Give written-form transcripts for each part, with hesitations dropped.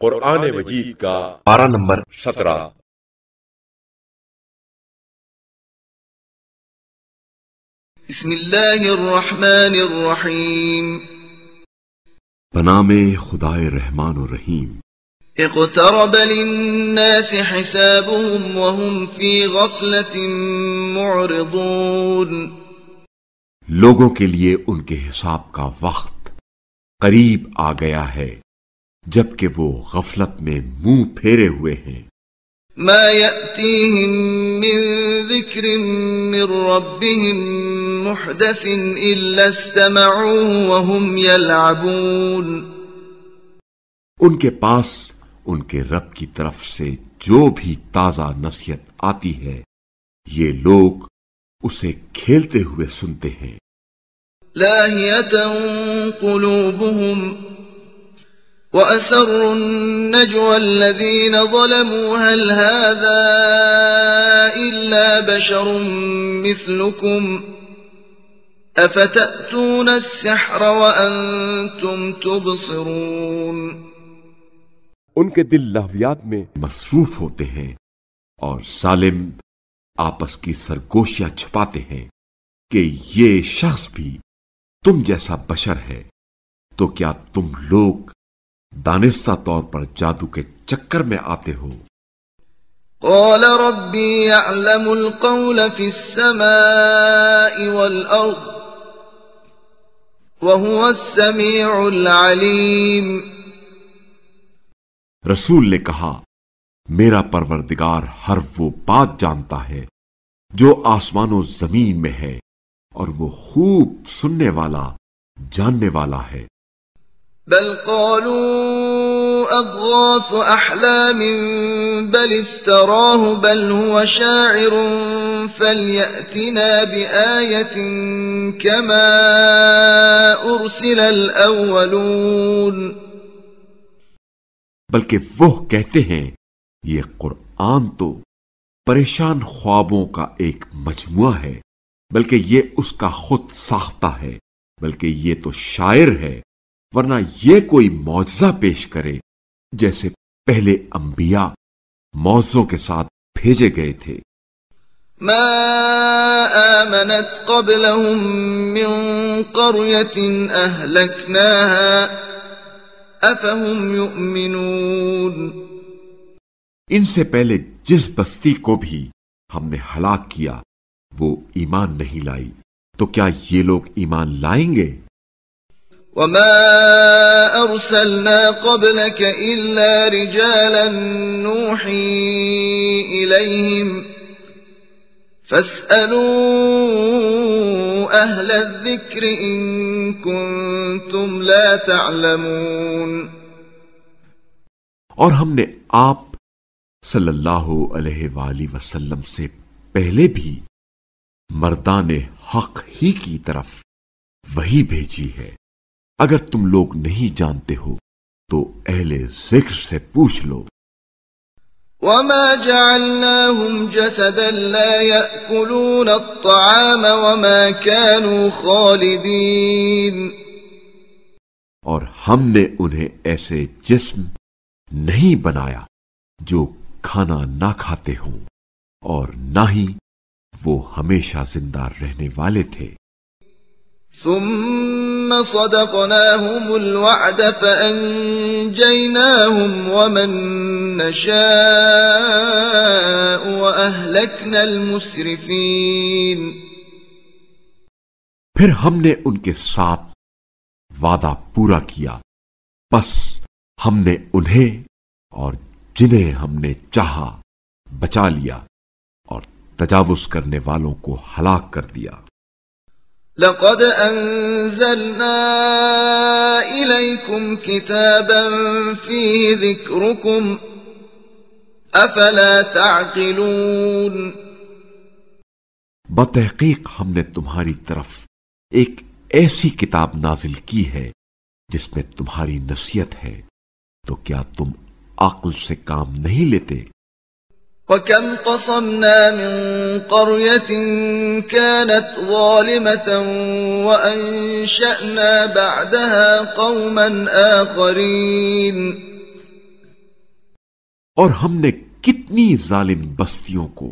قرآن مجید کا پارہ نمبر 17۔ بسم اللہ الرحمن الرحیم۔ بنام خدائے رحمان و رحیم۔ اقترب للناس حسابهم وهم في غفلة معرضون۔ لوگوں کے لیے ان کے حساب کا وقت قریب آ گیا ہے جبکہ وہ غفلت میں منہ پھیرے ہوئے ہیں۔ ما يأتيهم من ذکر من ربهم محدث إلا استمعوه وهم يلعبون۔ ان کے پاس ان کے رب کی طرف سے جو بھی تازہ نصیحت آتی ہے یہ لوگ اسے کھیلتے ہوئے سنتے ہیں۔ لاهية قلوبهم وأسروا النجوى الذين ظلموا هل هذا إلا بشر مثلكم أفتأتون السحر وأنتم تبصرون۔ ان کے دل لہویات میں مصروف ہوتے ہیں اور ظالم آپس کی سرگوشیاں چھپاتے ہیں کہ یہ شخص بھی تم جیسا بشر ہے، تو کیا تم لوگ دانستہ طور پر جادو کے چکر میں آتے ہو؟ قال ربي يعلم القول في السماء والأرض وهو السميع العليم۔ رسول نے کہا میرا پروردگار ہر وہ بات جانتا ہے جو آسمان و زمین میں ہے اور وہ خوب سننے والا جاننے والا ہے۔ بل قالوا أضغاث أحلام بل افتراه بل هو شاعر فليأتنا بآية كما أرسل الأولون۔ بلکہ وہ کہتے ہیں یہ قرآن تو پریشان خوابوں کا ایک مجموعہ ہے، بلکہ یہ اس کا خود ساختہ ہے، بلکہ یہ تو شاعر ہے، ورنہ یہ کوئی معجزہ پیش کرے جیسے پہلے انبیاء معجزوں کے ساتھ بھیجے گئے تھے۔ ما آمنت قبلهم من قرية أهلكناها أفهم يؤمنون۔ ان سے پہلے جس بستی کو بھی ہم نے ہلاک کیا وہ ایمان نہیں لائی، تو کیا یہ لوگ ایمان لائیں گے؟ وما أرسلنا قبلك إلا رجالا نوحي إليهم فاسألوا أهل الذكر إن كنتم لا تعلمون۔ اور ہم نے آپ صلی اللہ علیہ وآلہ وسلم سے پہلے بھی مردان حق ہی کی طرف وہی بھیجی ہے، اگر تم لوگ نہیں جانتے ہو تو اہل ذکر سے پوچھ لو۔ وما جعلناهم جسدا لا يأكلون الطعام وما كانوا خالدين۔ اور ہم نے انہیں ایسے جسم نہیں بنایا جو کھانا نہ کھاتے ہوں اور نہ ہی وہ ہمیشہ زندہ رہنے والے تھے۔ ثم صدقناهم الوعد فأنجيناهم ومن نشاء وأهلكنا المسرفين۔ پھر ہم نے ان کے ساتھ وعدہ پورا کیا، پس ہم نے انہیں اور جنہیں ہم نے چاہا بچا لیا اور تجاوز کرنے والوں کو ہلاک کر دیا۔ لقد أنزلنا إليكم كتابا فيه ذكركم أفلا تعقلون۔ بتحقیق ہم نے تمہاری طرف ایک ایسی کتاب نازل کی ہے جس میں تمہاری نصیحت ہے، تو کیا تم عقل سے کام نہیں لیتے؟ وَكَمْ قَصَمْنَا مِنْ قَرْيَةٍ كَانَتْ ظَالِمَةً وَأَنشَأْنَا بَعْدَهَا قَوْمًا آخَرِينَ۔ اور ہم نے کتنی ظالم بستیوں کو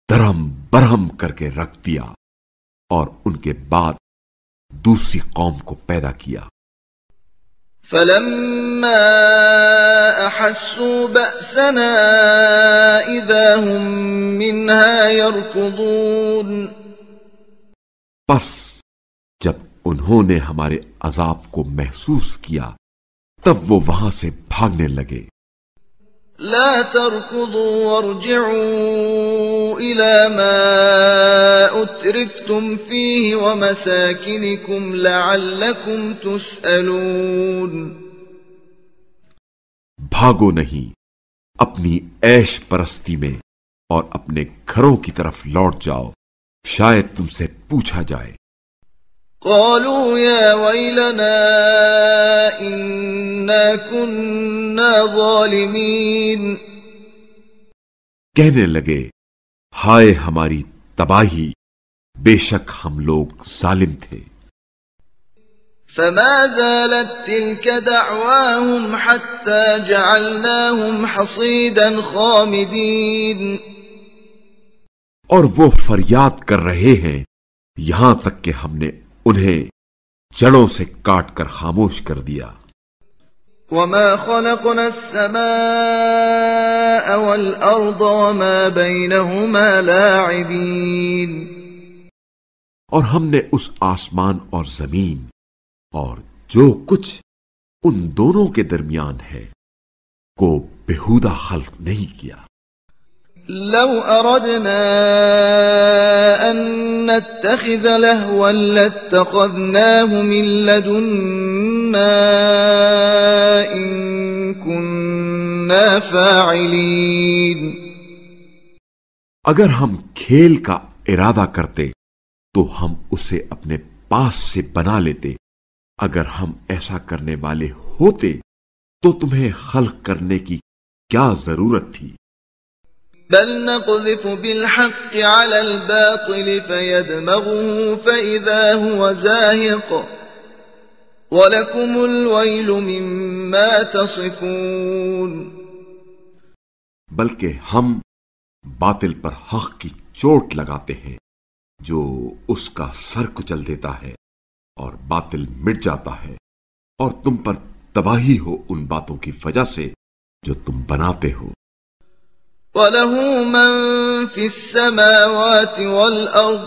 درہم برہم کر کے رکھ دیا اور ان کے بعد دوسری قوم کو پیدا کیا. فلما احسوا بأسنا اذا هم منها يركضون. پس جب انہوں نے ہمارے عذاب کو محسوس کیا تب وہ وہاں سے بھاگنے لگے. لا تركضوا وارجعوا إلى ما أترفتم فيه ومساكنكم لعلكم تسألون. بھاگو نہیں، اپنی عیش پرستی میں اور اپنے گھروں کی طرف لوٹ جاؤ، شاید تم سے پوچھا جائے. قالوا يا ويلنا إنا كنا ظالمين. کہنے لگے ہائے ہماری تباہی، بے شک ہم لوگ ظالم تھے. فما زالت تلك دعواهم حتى جعلناهم حصيدا خامدين. اور وہ فریاد کر رہے ہیں یہاں تک کہ ہم نے انہیں جڑوں سے کاٹ کر خاموش کر دیا. وما خلقنا السماء والأرض وما بينهما لاعبين. اور ہم نے اس آسمان اور زمین اور جو کچھ ان دونوں کے درمیان ہے کو بےہودہ خلق نہیں کیا. لو أردنا أن نتخذ لهوا لاتخذناه من لدنا إن كنا فاعلين. اگر ہم کھیل کا ارادہ کرتے تو ہم اسے اپنے پاس سے بنا لیتے. اگر ہم ایسا کرنے والے ہوتے تو تمہیں خلق کرنے کی کیا ضرورت تھی. بل نقذف بالحق على الباطل فيدمغه فإذا هو زاهق وَلَكُمُ الْوَيْلُ مِمَّا تَصِفُونَ. بلکہ ہم باطل پر حق کی چوٹ لگاتے ہیں جو اس کا سر کچل دیتا ہے اور باطل مٹ جاتا ہے، اور تم پر تباہی ہو ان باتوں کی وجہ سے جو تم بناتے ہو. وَلَهُ مَن فِي السَّمَاوَاتِ وَالْأَرْضِ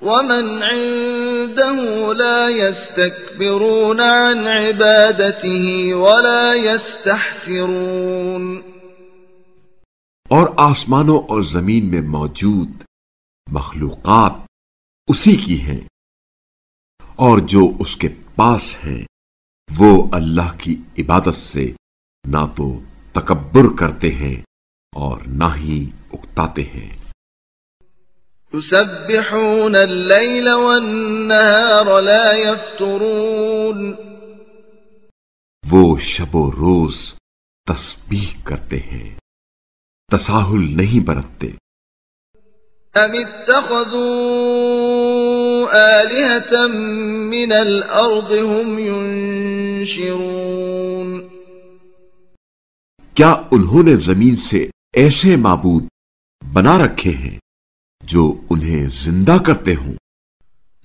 وَمَنْ عِندَهُ لَا يَسْتَكْبِرُونَ عَنْ عِبَادَتِهِ وَلَا يَسْتَحْسِرُونَ. اور آسمانوں اور زمین میں موجود مخلوقات اسی کی ہیں، اور جو اس کے پاس ہیں وہ اللہ کی عبادت سے نہ تو تکبر کرتے ہیں اور نہ ہی اکتاتے ہیں. يسبحون الليل والنهار لا يفترون. وہ شب و روز تسبیح کرتے ہیں، تساہل نہیں برتتے. ام اتخذوا آلهة من الأرض هم ينشرون. کیا انہوں نے زمین سے ایسے معبود بنا رکھے ہیں جو انہیں زندہ کرتے ہوں؟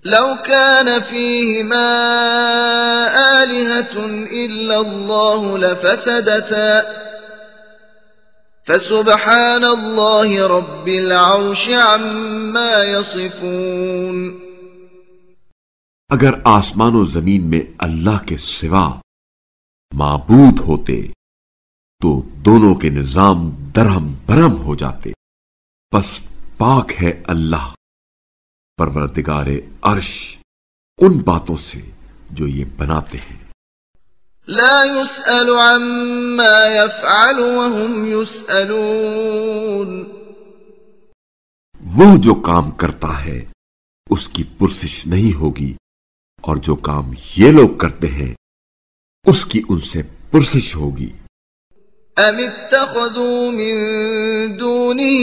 لو كان فيهما آلهة إلا الله لفسدتا فسبحان الله رب العرش عما يصفون. اگر آسمان و زمین میں اللہ کے سوا معبود ہوتے تو دونوں کے نظام درہم برہم ہو جاتے. پس پاک ہے اللہ پروردگار عرش ان باتوں سے جو یہ بناتے ہیں. لا يسأل عما يفعل وهم يسألون. وہ جو کام کرتا ہے اس کی پرسش نہیں ہوگی، اور جو کام یہ لوگ کرتے ہیں اس کی ان سے پرسش ہوگی. ام اتخذوا من دونه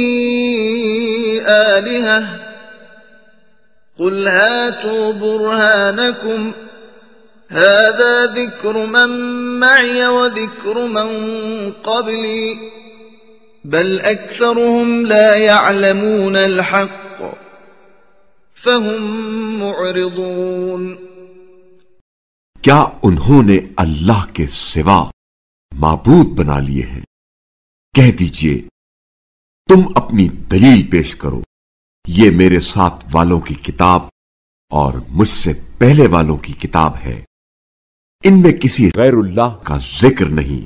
آلهة قل هاتوا برهانكم هذا ذكر من معي وذكر من قبلي بل أكثرهم لا يعلمون الحق فهم معرضون. کیا انہوں نے اللہ کے سوا معبود بنا لیے ہیں؟ کہہ دیجئے تم اپنی دلیل پیش کرو، یہ میرے ساتھ والوں کی کتاب اور مجھ سے پہلے والوں کی کتاب ہے، ان میں کسی غیر اللہ کا ذکر نہیں،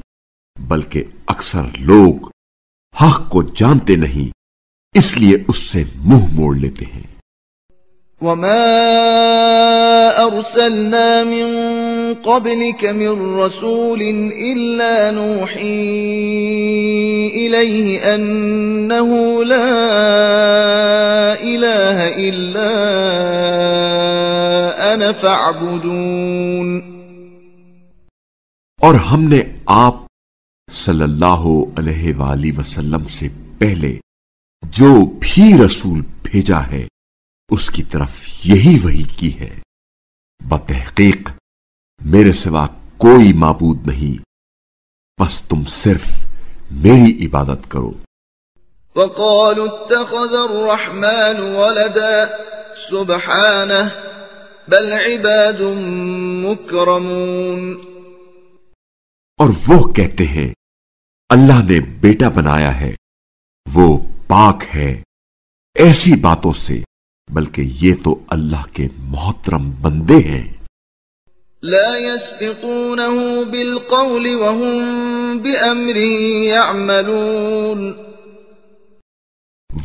بلکہ اکثر لوگ حق کو جانتے نہیں، اس لیے اس سے منہ موڑ لیتے ہیں۔ وما أرسلنا من قبلك من رسول إلا نوحي إليه أنه لا إله إلا أنا فاعبدون۔ اور ہم نے آپ صلی اللہ علیہ وآلہ وسلم سے پہلے جو بھی رسول بھیجا ہے اس کی طرف یہی وحی کی ہے، بتحقیق میرے سوا کوئی معبود نہیں، بس تم صرف میری عبادت کرو۔ وقالوا اتخذ الرحمن ولدا سبحانه بل عباد مکرمون۔ اور وہ کہتے ہیں اللہ نے بیٹا بنایا ہے، وہ پاک ہے ایسی باتوں سے، بلکہ یہ تو اللہ کے محترم بندے ہیں۔ لا يسبقونه بالقول وهم بأمره يعملون۔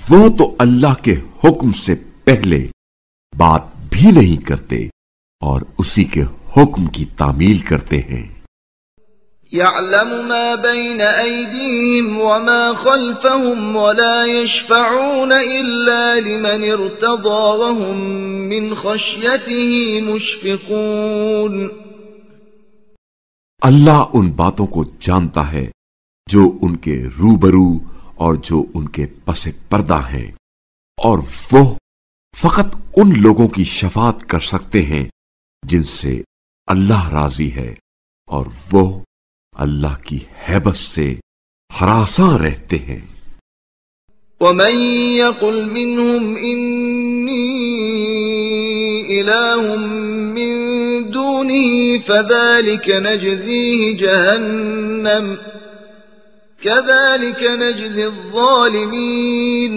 وہ تو اللہ کے حکم سے پہلے بات بھی نہیں کرتے اور اسی کے حکم کی تعمیل کرتے ہیں۔ يعلم ما بين أيديهم وما خلفهم ولا يشفعون إلا لمن ارتضى وهم من خشيته مشفقون۔ اللہ ان باتوں کو جانتا ہے جو ان کے روبرو اور جو ان کے پس پردہ ہیں، اور وہ فقط ان لوگوں کی شفاعت کر سکتے ہیں جن سے اللہ راضی ہے، اور وہ اللہ کی ہیبت سے ہراساں رہتے ہیں۔ ومن يقل منهم إني إله من دونه فذلك نجزيه جهنم كذلك نجزي الظالمين۔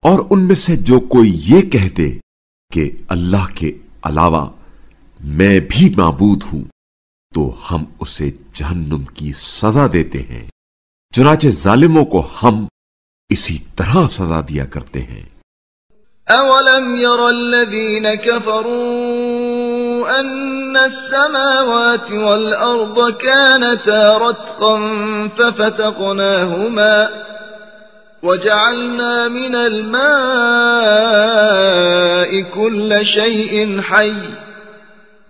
اور ان میں سے جو کوئی یہ کہہ دے کہ اللہ کے علاوہ میں بھی معبود ہوں تو ہم اسے جہنم کی سزا دیتے ہیں، چنانچہ ظالموں کو ہم اسی طرح سزا دیا کرتے ہیں۔ اولم ير الذين كفروا ان السماوات والارض كانتا رتقا ففتقناهما وجعلنا من الماء كل شيء حي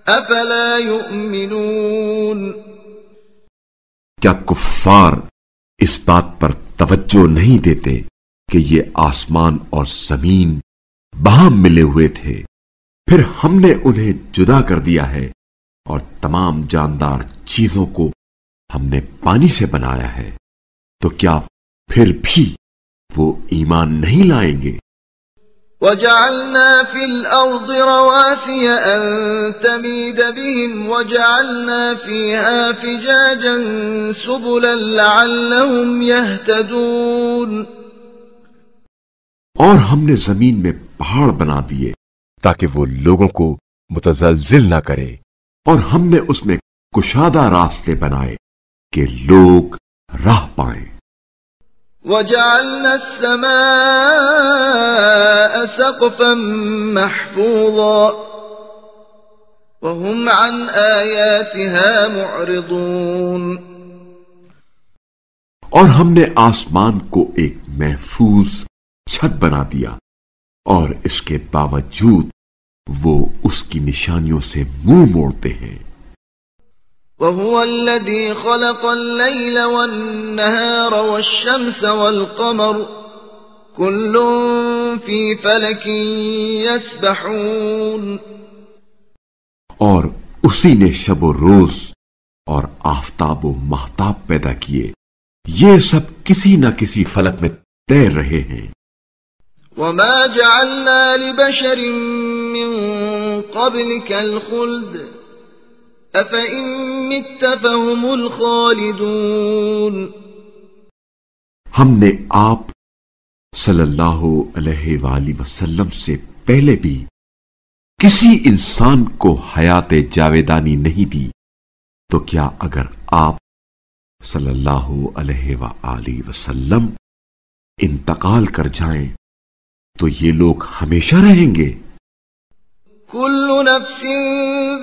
افلا يؤمنون۔ کیا کفار اس بات پر توجہ نہیں دیتے کہ یہ آسمان اور زمین باہم ملے ہوئے تھے، پھر ہم نے انہیں جدا کر دیا ہے، اور تمام جاندار چیزوں کو ہم نے پانی سے بنایا ہے، تو کیا پھر بھی وہ ایمان نہیں لائیں گے؟ وجعلنا في الأرض رواسي أن تميد بهم وجعلنا فيها فجاجا سبلا لعلهم يهتدون۔ اور ہم نے زمین میں پہاڑ بنا دیے تاکہ وہ لوگوں کو متزلزل نہ کرے، اور ہم نے اس میں کشادہ راستے بنائے کہ لوگ راہ پائیں۔ وجعلنا السماء سقفا محفوظا وهم عن آياتها معرضون۔ اور ہم نے آسمان کو ایک محفوظ چھت بنا دیا، اور اس کے باوجود وہ اس کی نشانیوں سے منہ موڑتے ہیں۔ وهو الذي خلق الليل والنهار والشمس والقمر كل في فلك يسبحون۔ اور اسی نے شب و روز اور آفتاب و مہتاب پیدا کیے، یہ سب کسی نہ کسی فلک میں تیر رہے ہیں۔ وما جعلنا لبشر من قبلك الخلد أفإن مت فهم الخالدون۔ ہم نے آپ صلی اللہ علیہ وآلہ وسلم سے پہلے بھی کسی انسان کو حیات جاویدانی نہیں دی، تو کیا اگر آپ صلی اللہ علیہ وآلہ وسلم انتقال کر جائیں تو یہ لوگ ہمیشہ رہیں گے؟ كل نفس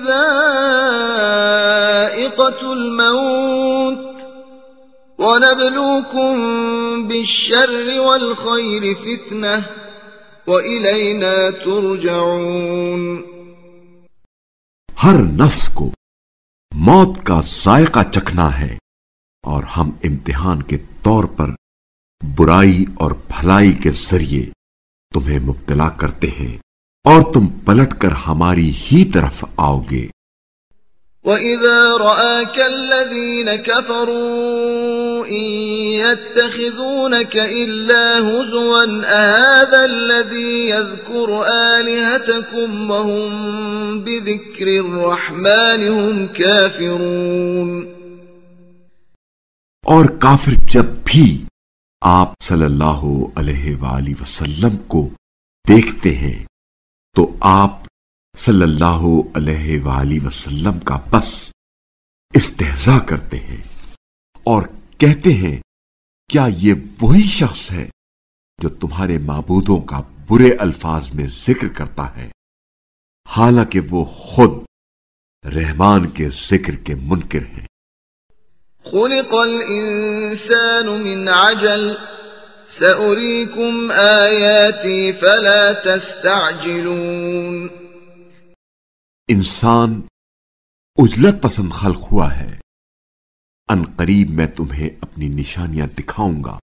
ذائقة الموت وَنَبْلُوكُمْ بِالشَّرِّ وَالْخَيْرِ فِتْنَةً وَإِلَيْنَا تُرْجَعُونَ۔ ہر نفس کو موت کا ذائقہ چکھنا ہے، اور ہم امتحان کے طور پر برائی اور بھلائی کے ذریعے تمہیں مبتلا کرتے ہیں، اور تم پلٹ کر ہماری ہی طرف آؤ گے۔ وَإِذَا رَآكَ الَّذِينَ كَفَرُوا إِن يَتَّخِذُونَكَ إِلَّا هُزُوًا أَهَذَا الَّذِي يَذْكُرُ آلِهَتَكُمْ وَهُمْ بِذِكْرِ الرَّحْمَنِ هُمْ كَافِرُونَ۔ اور کافر جب بھی آپ صلی اللہ علیہ وآلہ وسلم کو دیکھتے ہیں تو آپ صلی اللہ علیہ وآلہ وسلم کا بس استہزاء کرتے ہیں اور کہتے ہیں، کیا یہ وہی شخص ہے جو تمہارے معبودوں کا برے الفاظ میں ذکر کرتا ہے، حالانکہ وہ خود رحمان کے ذکر کے منکر ہیں۔ خلق الانسان من عجل سأريكم آياتي فلا تستعجلون۔ انسان عجلت پسند خلق ہوا ہے، ان قریب میں تمہیں اپنی نشانیاں دکھاؤں گا،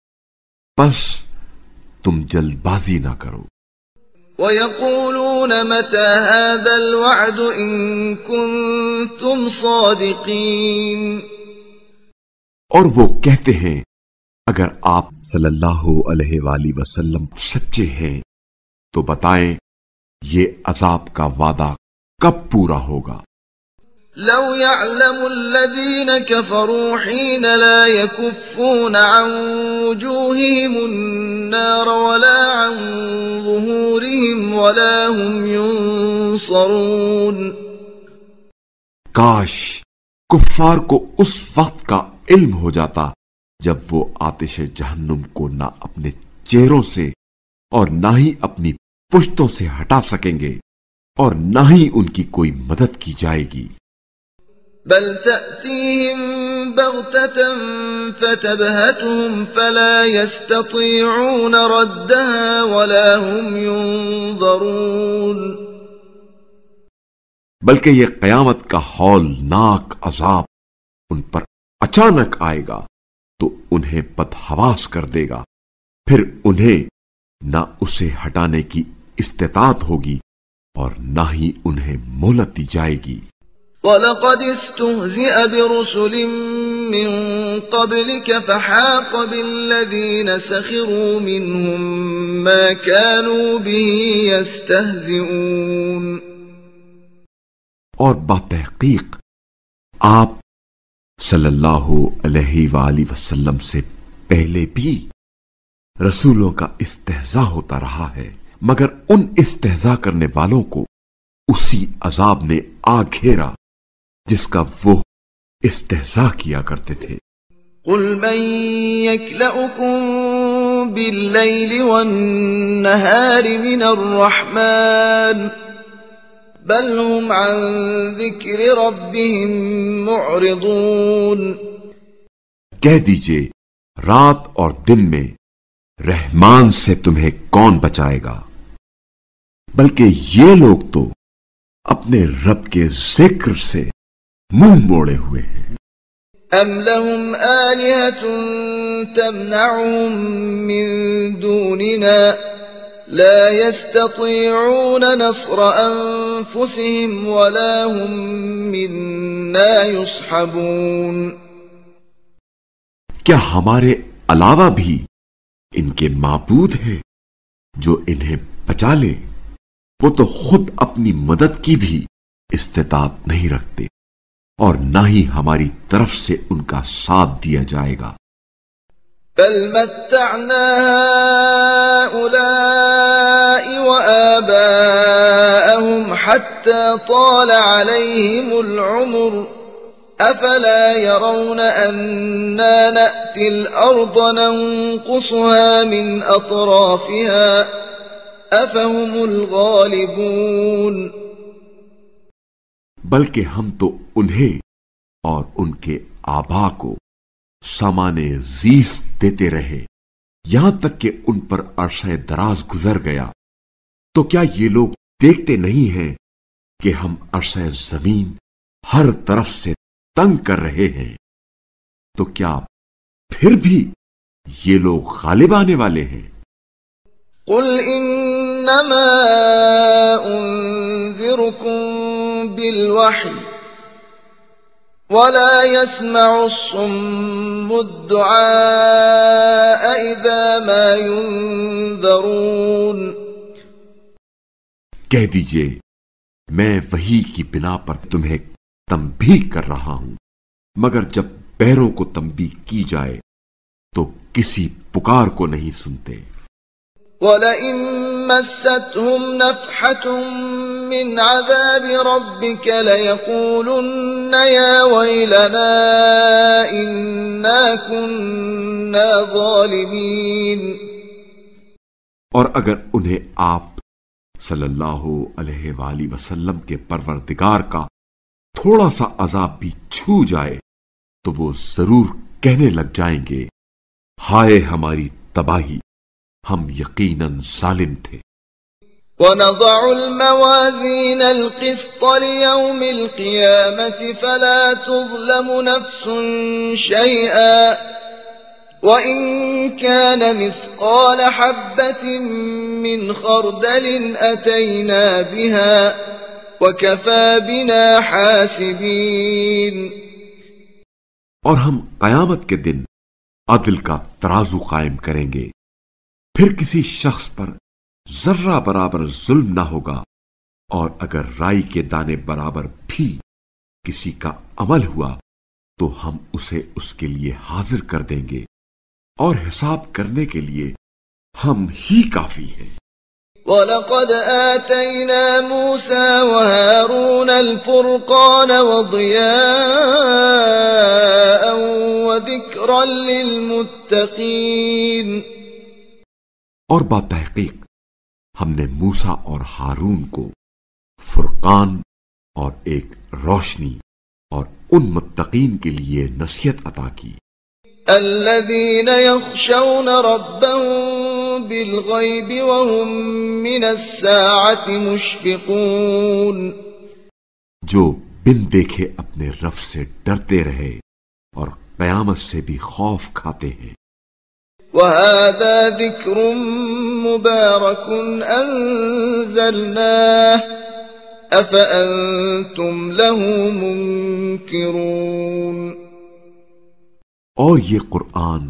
بس تم جلد بازی نہ کرو۔ وَيَقُولُونَ مَتَى هَذَا الْوَعْدُ إِن كُنتُمْ صَادِقِينَ۔ اور وہ کہتے ہیں، اگر آپ صلی اللہ علیہ وآلہ وسلم سچے ہیں تو بتائیں یہ عذاب کا وعدہ کب پورا ہوگا؟ لو يعلم الذين كفروا حين لا يكفون عن وجوههم النار ولا عن ظهورهم ولا هم ينصرون۔ کاش کفار کو اس وقت کا علم ہو جاتا جب وہ آتش جہنم کو نہ اپنے چہروں سے اور نہ ہی اپنی پشتوں سے ہٹا سکیں گے، اور نہ ہی ان کی کوئی مدد کی جائے گی۔ بل تأتيهم بغتة فتبهتهم فلا يستطيعون ردها ولا هم ينظرون۔ بلکہ یہ قیامت کا ہولناک عذاب ان پر اچانک آئے گا تو انہیں بدحواس کر دے گا، پھر انہیں نہ اسے ہٹانے کی استطاعت ہوگی اور نہ ہی انہیں مہلت دی جائے گی۔ وَلَقَدِ اسْتُهْزِئَ بِرُسُلٍ مِّن قَبْلِكَ فَحَاقَ بِالَّذِينَ سَخِرُوا مِنْهُم مَّا كَانُوا بِهِ يَسْتَهْزِئُونَ۔ اور بتحقیق آپ صلی اللہ علیہ وآلہ وسلم سے پہلے بھی رسولوں کا استہزاء ہوتا رہا ہے، مگر ان استہزاء کرنے والوں کو اسی عذاب نے آ گھیرا جس کا وہ استہزاء کیا کرتے تھے۔ قُلْ مَن يَكْلَؤُكُم بِاللَّيْلِ وَالنَّهَارِ مِنَ الرَّحْمَنِ بَلْ هُمْ عَن ذِكْرِ رَبِّهِمْ مُعْرِضُونَ۔ کہہ دیجئے، رات اور دن میں رحمان سے تمہیں کون بچائے گا، بلکہ یہ لوگ تو اپنے رب کے ذکر سے منہ موڑے ہوئے ہیں۔ أَمْ لَهُمْ آلِهَةٌ تَمْنَعُهُم مِّن دُونِنَا لا يستطيعون نصر أنفسهم ولا هم منا يصحبون. کیا ہمارے علاوہ بھی ان کے معبود ہیں جو انہیں بچا لے؟ وہ تو خود اپنی مدد کی بھی استطاعت نہیں رکھتے اور نہ ہی ہماری طرف سے ان کا ساتھ دیا جائے گا. بل متعنا هؤلاء وآباءهم حتى طال عليهم العمر أفلا يرون أنا نأتي الأرض ننقصها من أطرافها أفهم الغالبون. بلکہ ہم تو انہیں اور ان کے آبا کو سامان زیست دیتے رہے یہاں تک کہ ان پر عرصہ دراز گزر گیا. تو کیا یہ لوگ دیکھتے نہیں ہیں کہ ہم عرصہ زمین ہر طرف سے تنگ کر رہے ہیں؟ تو کیا پھر بھی یہ لوگ غالب آنے والے ہیں؟ قل انما انذركم بالوحی ولا يسمع الصم الدعاء اذا ما ينذرون. کہہ دیجئے میں وحی کی بنا پر تمہیں تنبیہ کر رہا ہوں، مگر جب بہروں کو تنبیہ کی جائے تو کسی پکار کو نہیں سنتے. وَلَئِن مَسَّتْهُمْ نَفْحَةٌ مِّنْ عَذَابِ رَبِّكَ لَيَقُولُنَّ يَا وَيْلَنَا إِنَّا كُنَّا ظَالِمِينَ. اور اگر انہیں آپ صلی اللہ علیہ وآلہ وسلم کے پروردگار کا تھوڑا سا عذاب بھی چھو جائے تو وہ ضرور کہنے لگ جائیں گے ہائے ہماری تباہی، ہم یقیناً ظالم تھے. وَنَضَعُ الْمَوَازِينَ الْقِسْطَ لِيَوْمِ الْقِيَامَةِ فَلَا تُظْلَمُ نَفْسٌ شَيْئًا وَإِن كَانَ مِثْقَالَ حَبَّةٍ مِّنْ خَرْدَلٍ أَتَيْنَا بِهَا وَكَفَى بِنَا حَاسِبِينَ. اور ہم قیامت کے دن عدل کا ترازو قائم کریں گے، پھر کسی شخص پر ذرہ برابر ظلم نہ ہوگا، اور اگر رائی کے دانے برابر بھی کسی کا عمل ہوا تو ہم اسے اس کے لیے حاضر کر دیں گے، اور حساب کرنے کے لیے ہم ہی کافی ہیں. وَلَقَدْ آتَيْنَا مُوسَى وَهَارُونَ الْفُرْقَانَ وَضِيَاءً وَذِكْرًا لِّلْمُتَّقِينَ. اور باتحقیق ہم نے موسیٰ اور ہارون کو فرقان اور ایک روشنی اور ان متقین کے لیے نصیحت عطا کی. الذين يخشون ربهم بالغيب وهم من الساعة مشفقون. جو بن دیکھے اپنے رب سے ڈرتے رہے اور قیامت سے بھی خوف کھاتے ہیں. وهذا ذكر مبارك أنزلناه أفأنتم له منكرون. اور یہ قرآن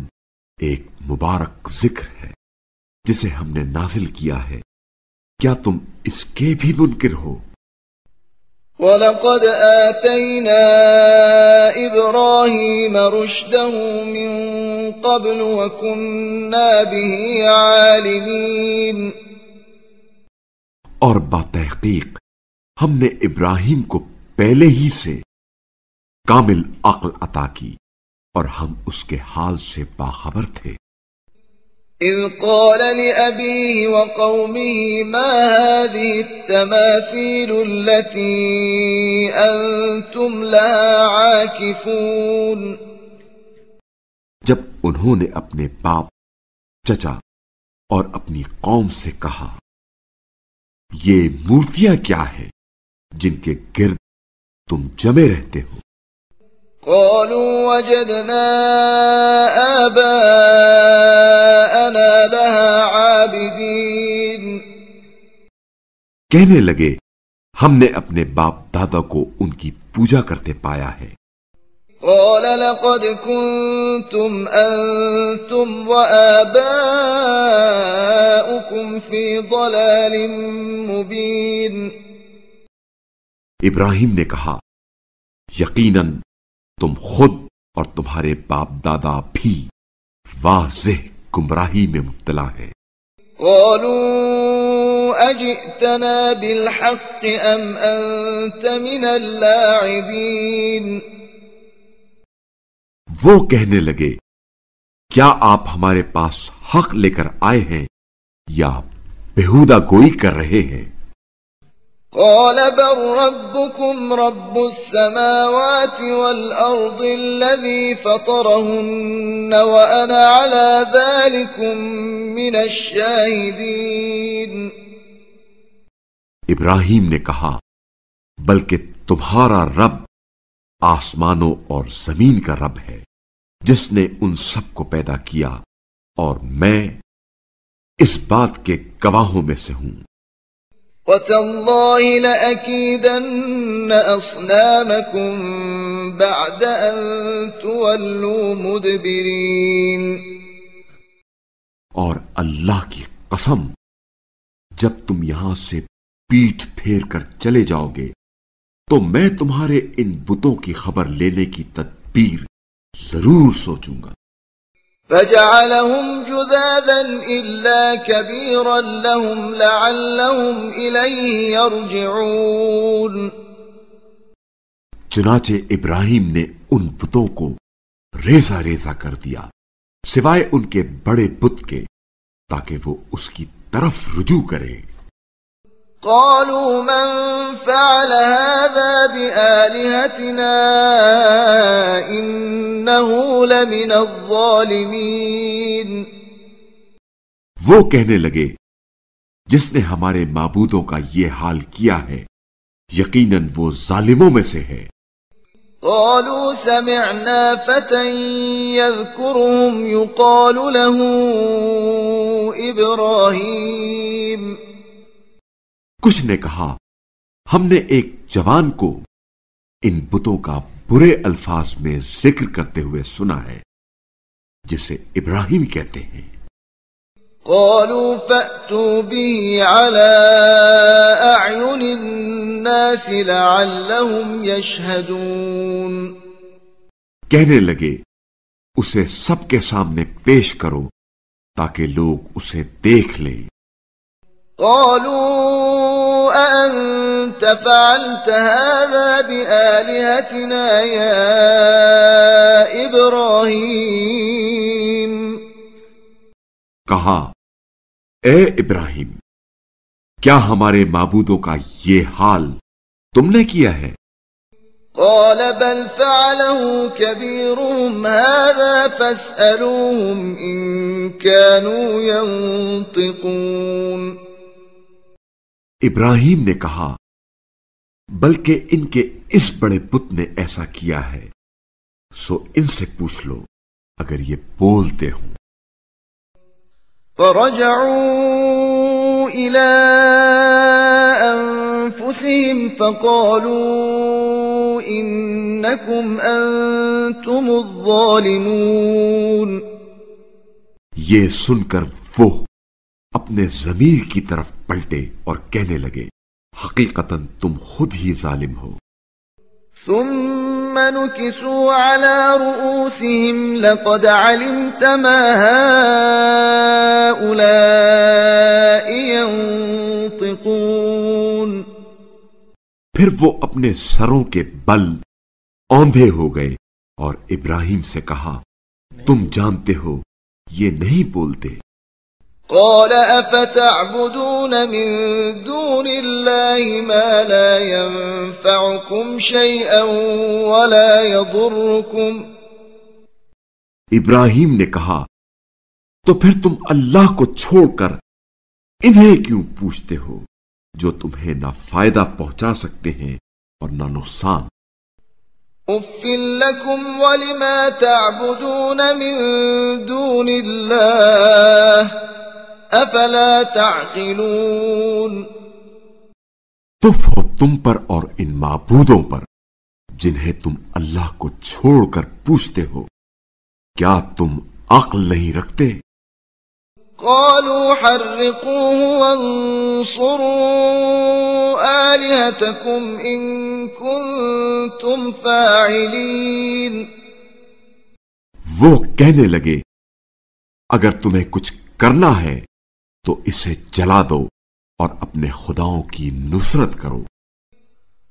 ایک مبارک ذکر ہے جسے ہم نے نازل کیا ہے، کیا تم اس کے بھی منکر ہو؟ وَلَقَدْ آتَيْنَا إِبْرَاهِيمَ رُشْدَهُ مِن قَبْلُ وَكُنَّا بِهِ عَالِمِينَ. اور باتحقیق ہم نے ابراہیم کو پہلے ہی سے کامل عقل عطا کی اور ہم اس کے حال سے باخبر تھے. إِذْ قَالَ لِأَبِيهِ وَقَوْمِهِ مَا هَذِهِ التَّمَاثِيلُ الَّتِي أَنْتُمْ لَهَا عَاكِفُونَ. جب انہوں نے اپنے باپ، چچا اور اپنی قوم سے کہا یہ مورتیاں کیا ہے جن کے گرد تم جمے رہتے ہو؟ قالوا وجدنا آباءنا لها عابدين. کہنے لگے ہم نے اپنے باپ دادا کو ان کی پوجا کرتے پایا ہے۔ قال لقد كنتم أنتم وآباؤكم في ضلال مبين۔ ابراہیم نے کہا یقیناً تم خود اور تمہارے باپ دادا بھی واضح گمراہی میں مبتلا ہے۔ قالوا أجئتنا بالحق أم أنت من اللاعبين۔ وہ کہنے لگے کیا آپ ہمارے پاس حق لے کر آئے ہیں یا بےہودہ گوئی کر رہے ہیں؟ قال بل ربكم رب السماوات والأرض الذي فطرهن وأنا على ذلكم من الشاهدين۔ ابراہیم نے کہا بلکہ تمہارا رب آسمانوں اور زمین کا رب ہے جس نے ان سب کو پیدا کیا اور میں اس بات کے گواہوں میں سے ہوں۔ وَتَاللَّهِ لَأَكِيدَنَّ أَصْنَامَكُمْ بَعْدَ أَن تُوَلُّوا مُدْبِرِينَ۔ اور اللہ کی قسم جب تم یہاں سے پیٹھ پھیر کر چلے جاؤ گے تو میں تمہارے ان بتوں کی خبر لینے کی تدبیر ضرور سوچوں گا۔ فَجَعَلَهُمْ جُذَاذًا إِلَّا كَبِيرًا لَهُمْ لَعَلَّهُمْ إِلَيْهِ يَرْجِعُونَ۔ چنانچہ ابراہیم نے ان بتوں کو ریزہ ریزہ کر دیا سوائے ان کے بڑے بت کے تاکہ وہ اس کی طرف رجوع کرے۔ قالوا من فعل هذا بآلهتنا إنه لمن الظالمين۔ وہ کہنے لگے جس نے ہمارے معبودوں کا یہ حال کیا ہے یقیناً وہ ظالموں میں سے ہے۔ قالوا سمعنا فتى يذكرهم يقال له إبراهيم۔ کچھ نے کہا ہم نے ایک جوان کو ان بتوں کا برے الفاظ میں ذکر کرتے ہوئے سنا ہے جسے ابراہیم کہتے ہیں۔ قالوا فأتوا به على أعين الناس لعلهم يشهدون۔ کہنے لگے اسے سب کے سامنے پیش کرو تاکہ لوگ اسے دیکھ لیں۔ قالوا أأنت فعلت هذا بآلهتنا يا إبراهيم۔ کہا اے ابراہیم کیا ہمارے معبودوں کا یہ حال تم نے کیا ہے؟ قال بل فعله كبيرهم هذا فاسألوهم إن كانوا ينطقون۔ ابراہیم نے کہا بلکہ ان کے اس بڑے بت نے ایسا کیا ہے سو ان سے پوچھ لو اگر یہ بولتے ہوں۔ فرجعوا إلى أنفسهم فقالوا إنكم أنتم الظالمون۔ یہ سن کر وہ اپنے ضمیر کی طرف پلٹے اور کہنے لگے حقیقتاً تم خود ہی ظالم ہو۔ ثم نكسوا على رؤوسهم لقد علمت ما هؤلاء ينطقون۔ پھر وہ اپنے سروں کے بل اوندھے ہو گئے اور ابراہیم سے کہا تم جانتے ہو یہ نہیں بولتے۔ قال أفتعبدون من دون الله ما لا ينفعكم شيئا ولا يضركم۔ ابراہیم نے کہا تو پھر تم اللہ کو چھوڑ کر انہیں کیوں پوچھتے ہو جو تمہیں نہ فائدہ پہنچا سکتے ہیں اور نہ نقصان۔ اف لكم ولما تعبدون من دون الله افلا تعقلون۔ تف ہو تم پر اور ان معبودوں پر جنہیں تم اللہ کو چھوڑ کر پوچھتے ہو، کیا تم عقل نہیں رکھتے؟ قالوا حرقوه وانصروا آلهتكم إن كنتم فاعلين۔ وہ کہنے لگے اگر تمہیں کچھ کرنا ہے تو اسے جلا دو اور اپنے خداؤں کی نصرت کرو۔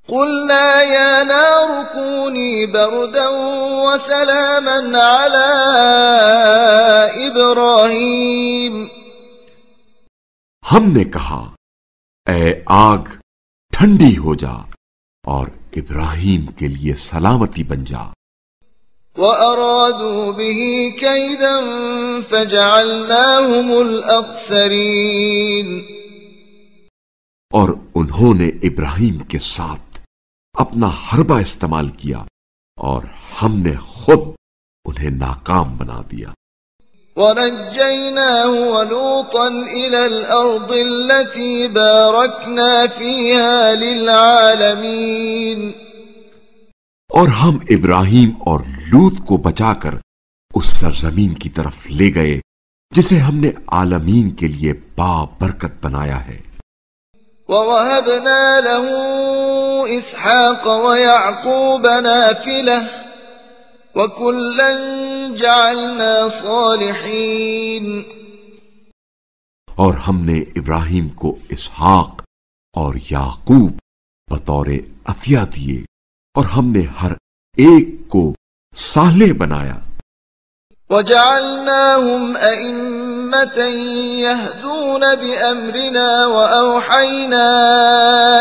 قلنا يا نار كوني بردا وسلاما على إبراهيم۔ ہم نے کہا اے آگ ٹھنڈی ہو جا اور ابراہیم کے لیے سلامتی بن جا۔ وَأَرَادُوا بِهِ كَيْدًا فَجَعَلْنَاهُمُ الْأَخْسَرِينَ۔ اور انہوں نے ابراہیم کے ساتھ اپنا حربہ استعمال کیا اور ہم نے خود انہیں ناکام بنا دیا۔ وَنَجَّيْنَاهُ وَلُوطًا إِلَى الْأَرْضِ الَّتِي بَارَكْنَا فِيهَا لِلْعَالَمِينَ۔ اور ہم ابراہیم اور لوط کو بچا کر اس سرزمین کی طرف لے گئے جسے ہم نے عالمین کے لیے بابرکت بنایا ہے۔ وَوَهَبْنَا لَهُ إِسْحَاقَ وَيَعْقُوبَ نَافِلَةً وَكُلًّا جَعَلْنَا صَالِحِينَ۔ اور ہم نے ابراہیم کو اسحاق اور یعقوب بطور عطیہ دیے اور ہم نے ہر ایک کو صالح بنایا۔ وَجَعَلْنَاهُمْ أَئِمَّةً يَهْدُونَ بِأَمْرِنَا وَأَوْحَيْنَا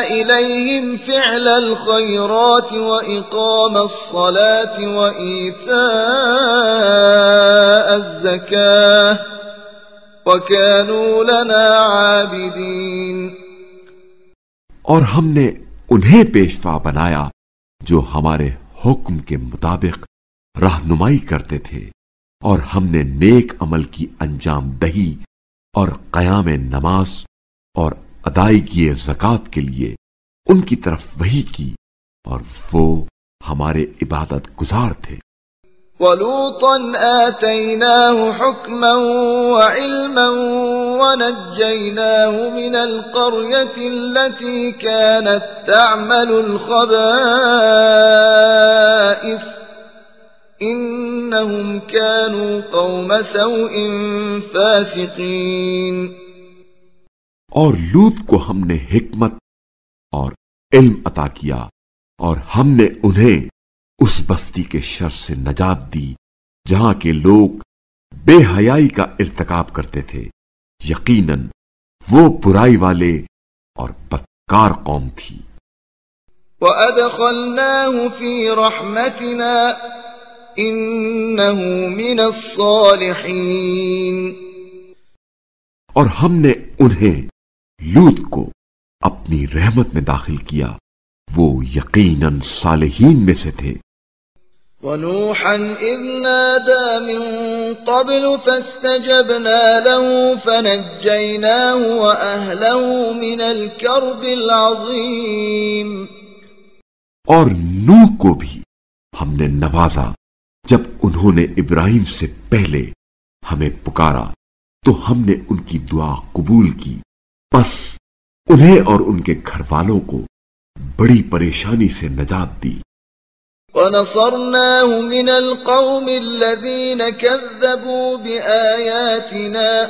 إِلَيْهِمْ فِعْلَ الْخَيْرَاتِ وَإِقَامَ الصَّلَاةِ وَإِيتَاءَ الزَّكَاةِ وَكَانُوا لَنَا عَابِدِينَ۔ اور ہم نے انہیں پیشوا بنایا جو ہمارے حکم کے مطابق رہنمائی کرتے تھے، اور ہم نے نیک عمل کی انجام دہی اور قیام نماز اور ادائیگی زکوٰۃ کے لیے ان کی طرف وحی کی، اور وہ ہمارے عبادت گزار تھے۔ وَلُوطًا آتَيْنَاهُ حُكْمًا وَعِلْمًا وَنَجَّيْنَاهُ مِنَ الْقَرْيَةِ الَّتِي كَانَتْ تَعْمَلُ الْخَبَائِثَ إِنَّهُمْ كَانُوا قَوْمَ سَوْءٍ فَاسِقِينَ۔ اور لوط کو ہم نے حکمت اور علم عطا کیا، اور ہم نے انہیں اس بستی کے شر سے نجات دی جہاں کے لوگ بے حیائی کا ارتکاب کرتے تھے۔ یقیناً وہ برائی والے اور بدکار قوم تھی۔ وَأَدْخَلْنَاهُ فِي رَحْمَتِنَا إِنَّهُ مِنَ الصَّالِحِينَ۔ اور ہم نے انہیں لوط کو اپنی رحمت میں داخل کیا، وہ یقیناً صالحین میں سے تھے۔ وَنُوحًا إِذْ نَادَى مِن قَبْلُ فَاسْتَجَبْنَا لَهُ فَنَجَّيْنَاهُ وَأَهْلَهُ مِنَ الْكَرْبِ الْعَظِيمِ۔ اور نوح کو بھی ہم نے نوازا جب انہوں نے ابراہیم سے پہلے ہمیں پکارا تو ہم نے ان کی دعا قبول کی، پس انہیں اور ان کے گھر والوں کو بڑی پریشانی سے نجات دی۔ وَنَصَرْنَاهُ مِنَ الْقَوْمِ الَّذِينَ كَذَّبُوا بِآيَاتِنَا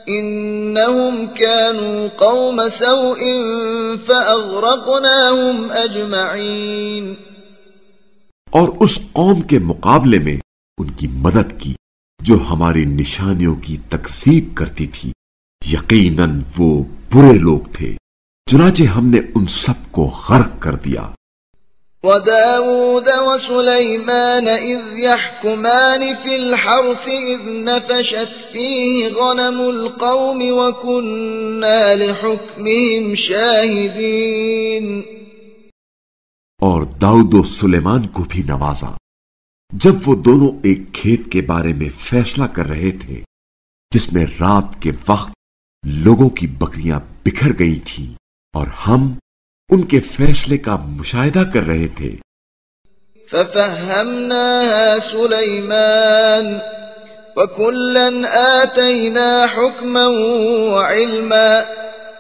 إِنَّهُمْ كَانُوا قَوْمَ سَوْءٍ فَأَغْرَقْنَاهُمْ أَجْمَعِينَ۔ اور اس قوم کے مقابلے میں ان کی مدد کی جو ہماری نشانیوں کی تکذیب کرتی تھی، یقیناً وہ برے لوگ تھے، چنانچہ ہم نے ان سب کو غرق کر دیا۔ وَدَاوُودَ وَسُلَيْمَانَ إِذْ يَحْكُمَانِ فِي الْحَرْثِ إِذْ نَفَشَتْ فِيهِ غَنَمُ الْقَوْمِ وَكُنَّا لِحُكْمِهِمْ شَاهِدِينَ۔ اور داؤد و سلیمان کو بھی نوازا جب وہ دونوں ایک کھیت کے بارے میں فیصلہ کر رہے تھے جس میں رات کے وقت لوگوں کی بکریاں بکھر گئی تھیں، اور ہم ان کے فیصلے کا مشاہدہ کر رہے تھے۔ ففهمناها سليمان وكلا آتينا حكما وعلما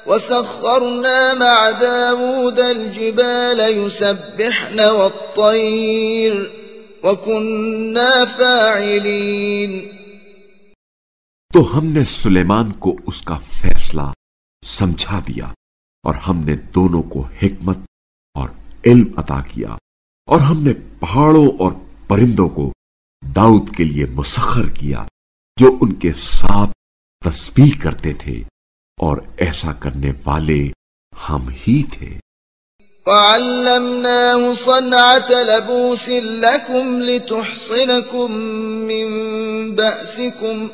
وسخرنا مع داود الجبال يسبحن والطير وكنا فاعلين۔ تو ہم نے سلیمان کو اس کا فیصلہ سمجھا دیا اور ہم نے دونوں کو حکمت اور علم عطا کیا، اور ہم نے پہاڑوں اور پرندوں کو داؤد کے لیے مسخر کیا جو ان کے ساتھ تسبیح کرتے تھے، اور ایسا کرنے والے ہم ہی تھے۔ وعلمناه صنعة لبوس لكم لتحصنكم من بأسكم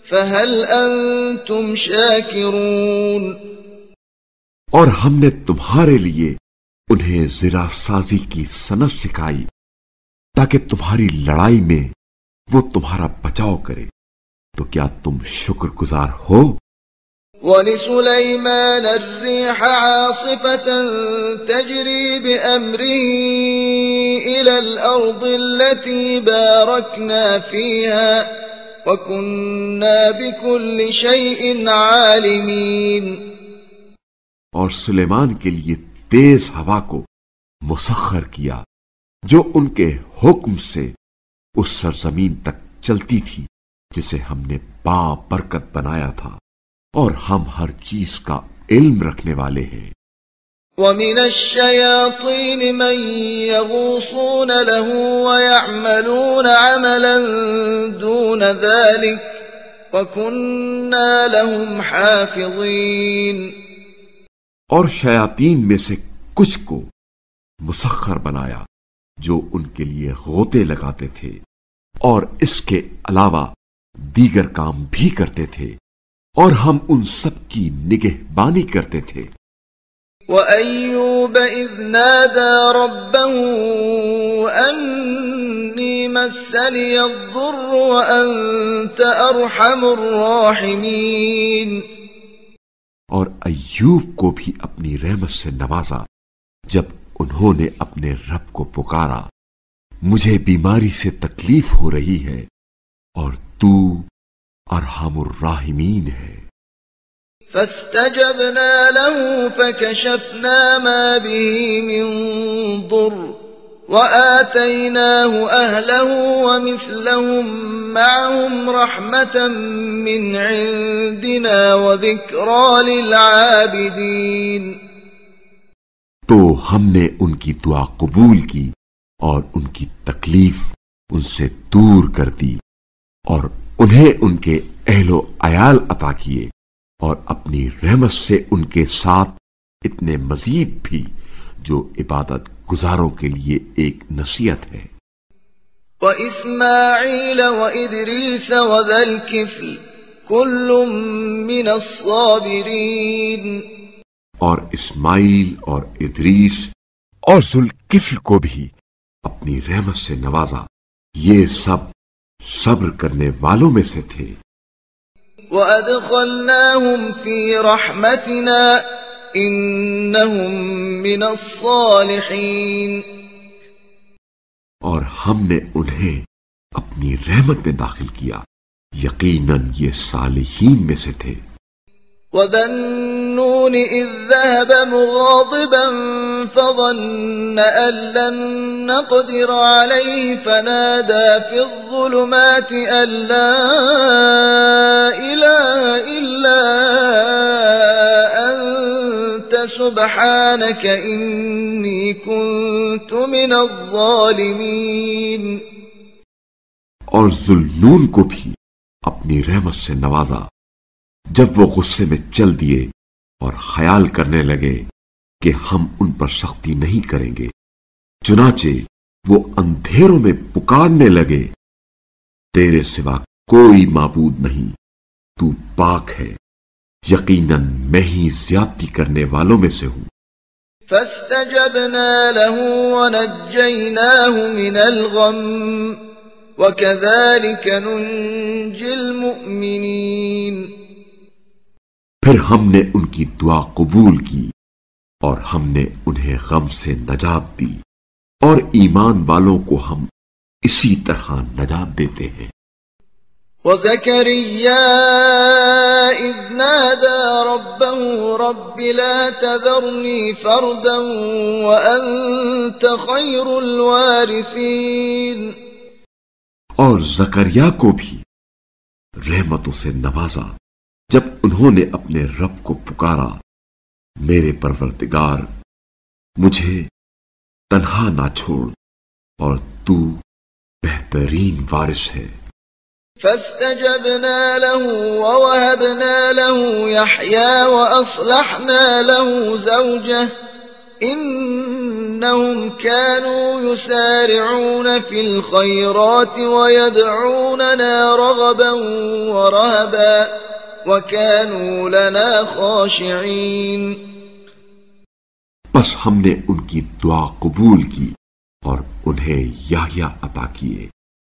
فهل أنتم شاكرون۔ اور ہم نے تمہارے لیے انہیں زرہ سازی کی صنعت سکھائی تاکہ تمہاری لڑائی میں وہ تمہارا بچاؤ کرے، تو کیا تم شکر گزار ہو؟ وَلِسُلَيْمَانَ الرِّيحَ عَاصِفَةً تَجْرِي بِأَمْرِهِ إِلَى الْأَرْضِ الَّتِي بَارَكْنَا فِيهَا وَكُنَّا بِكُلِّ شَيْءٍ عَالِمِينَ۔ اور سلیمان کے لیے تیز ہوا کو مسخر کیا جو ان کے حکم سے اس سرزمین تک چلتی تھی جسے ہم نے بابرکت بنایا تھا، اور ہم ہر چیز کا علم رکھنے والے ہیں۔ وَمِنَ الشَّيَاطِينِ مَن يَغُوصُونَ لَهُ وَيَعْمَلُونَ عَمَلًا دُونَ ذَلِكَ وَكُنَّا لَهُمْ حَافِظِينَ۔ اور شیاطین میں سے کچھ کو مسخر بنایا جو ان کے لیے غوطے لگاتے تھے اور اس کے علاوہ دیگر کام بھی کرتے تھے، اور ہم ان سب کی نگہبانی کرتے تھے۔ وَأَيُّوبَ إِذْ نَادَى رَبَّهُ أَنِّي مَسَّنِيَ الضُّرُّ وَأَنْتَ أَرْحَمُ الرَّاحِمِينَ۔ اور ایوب کو بھی اپنی رحمت سے نوازا جب انہوں نے اپنے رب کو پکارا، مجھے بیماری سے تکلیف ہو رہی ہے اور تو ارحم الراحمین ہے۔ فاستجبنا له فكشفنا ما به من ضر وآتيناه أهله ومثلهم معهم رحمة من عندنا وذكرى للعابدين۔ تو ہم نے ان کی دعا قبول کی اور ان کی تکلیف ان سے دور کر دی، اور انہیں ان کے اہل و عیال عطا کیے، اور اپنی رحمت سے ان کے ساتھ اتنے مزید بھی جو عبادت گزاروں کے لیے ایک نصیحت ہے۔ وَإِسْمَاعِيلَ وَإِدْرِيسَ وَذَا الْكِفْلِ كُلٌّ مِّنَ الصَّابِرِينَ۔ اور اسماعیل اور ادریس اور ذوالکفل کو بھی اپنی رحمت سے نوازا، یہ سب صبر کرنے والوں میں سے تھے۔ وَأَدْخَلْنَاهُمْ فِي رَحْمَتِنَا إِنَّهُمْ مِنَ الصَّالِحِينَ۔ اور ہم نے انہیں اپنی رحمت میں داخل کیا، یقیناً یہ صالحین میں سے تھے۔ وَذَا النُّونِ إِذ ذَّهَبَ مُغَاضِبًا فَظَنَّ أَن لَّن نَّقْدِرَ عَلَيْهِ فَنَادَىٰ فِي الظُّلُمَاتِ أَن لَّا إِلَٰهَ إِلَّا أَنتَ سُبْحَانَكَ إِنِّي كُنتُ مِنَ الظَّالِمِينَ۔ اور ذوالنون کو بھی اپنی رحمت سے نوازا جب وہ غصے میں چل دیے اور خیال کرنے لگے کہ ہم ان پر سختی نہیں کریں گے، چنانچہ وہ اندھیروں میں پکارنے لگے، تیرے سوا کوئی معبود نہیں، تو پاک ہے، یقیناً میں ہی زیادتی کرنے والوں میں سے ہوں۔ فاستجبنا له ونجيناه من الغم وكذلك ننجي المؤمنين۔ پھر ہم نے ان کی دعا قبول کی اور ہم نے انہیں غم سے نجات دی اور ایمان والوں کو ہم اسی طرح نجات دیتے ہیں۔ وَزَكَرِيَّا إِذْ نَادَى رَبَّهُ رَبِّ لَا تَذَرْنِي فَرْدًا وَأَنْتَ خَيْرُ الْوَارِثِينَ۔ اور زکریا کو بھی رحمتوں سے نوازا جب انہوں نے اپنے رب کو پکارا، میرے پروردگار مجھے تنہا نہ چھوڑ اور تو بہترین وارث ہے۔ فاستجبنا له ووهبنا له يحيى وأصلحنا له زوجه إنهم كانوا يسارعون في الخيرات ويدعوننا رغبا ورهبا وكانوا لنا خاشعين۔ بس ہم نے ان کی دعا قبول کی اور انہیں یحییٰ عطا کیے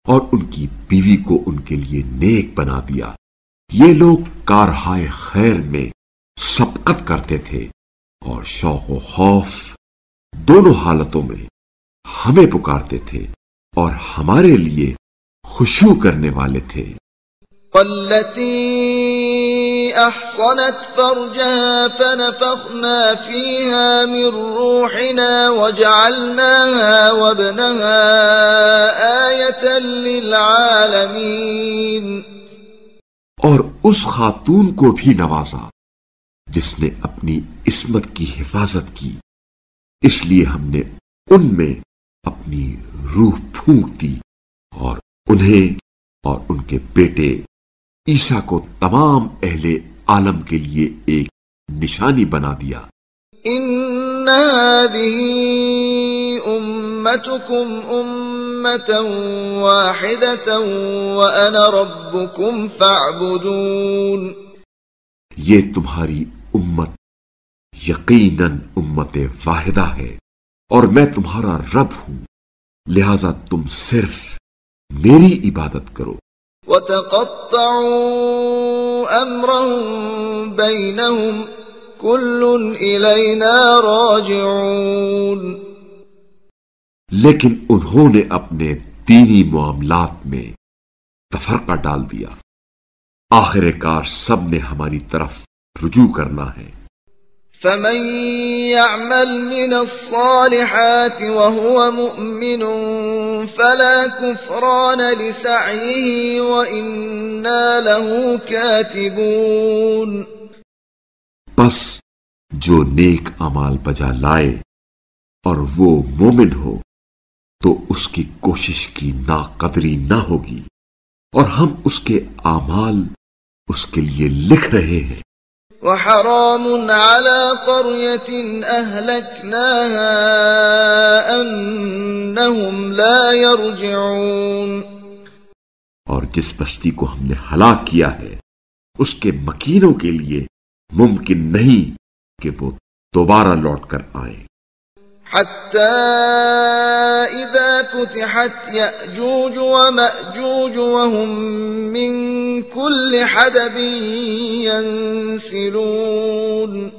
اور ان کی بیوی کو ان کے لیے نیک بنا دیا۔ یہ لوگ کارہائے خیر میں سبقت کرتے تھے اور شوق و خوف دونوں حالتوں میں ہمیں پکارتے تھے اور ہمارے لیے خشوع کرنے والے تھے۔ والتي أحصنت فرجها فنفخنا فيها من روحنا وجعلناها وابنها آية للعالمين۔ اور اس خاتون کو بھی نوازا جس نے اپنی عصمت کی حفاظت کی، اس لیے ہم نے ان میں اپنی روح پھونک دی اور انہیں اور ان کے بیٹے عیسیٰ کو تمام اہل عالم کے لیے ایک نشانی بنا دیا۔ ان هذه امتكم امة واحدة وانا ربكم فاعبدون۔ یہ تمہاری امت یقیناً امت واحدہ ہے اور میں تمہارا رب ہوں، لہذا تم صرف میری عبادت کرو۔ وَتَقَطَّعُوا أَمْرَهُمْ بَيْنَهُمْ كُلٌّ إِلَيْنَا رَاجِعُونَ۔ لیکن انہوں نے اپنے دینی معاملات میں تفرقہ ڈال دیا، آخر کار سب نے ہماری طرف رجوع کرنا ہے۔ فَمَن يَعْمَلْ مِنَ الصَّالِحَاتِ وَهُوَ مُؤْمِنٌ فَلَا كُفْرَانَ لِسَعْيِهِ وَإِنَّا لَهُ كَاتِبُونَ۔ بس جو نیک اعمال بجا لائے اور وہ مومن ہو تو اس کی کوشش کی ناقدری نہ ہوگی اور ہم اس کے اعمال اس کے لیے لکھ رہے ہیں۔ وحرام على قرية أهلكناها أنهم لا يرجعون۔ اور جس بستی کو ہم نے ہلاک کیا ہے اس کے مکینوں کے لیے ممکن نہیں کہ وہ دوبارہ لوٹ کر آئیں۔ حتى إذا فتحت يأجوج ومأجوج وهم من كل حدب ينسلون۔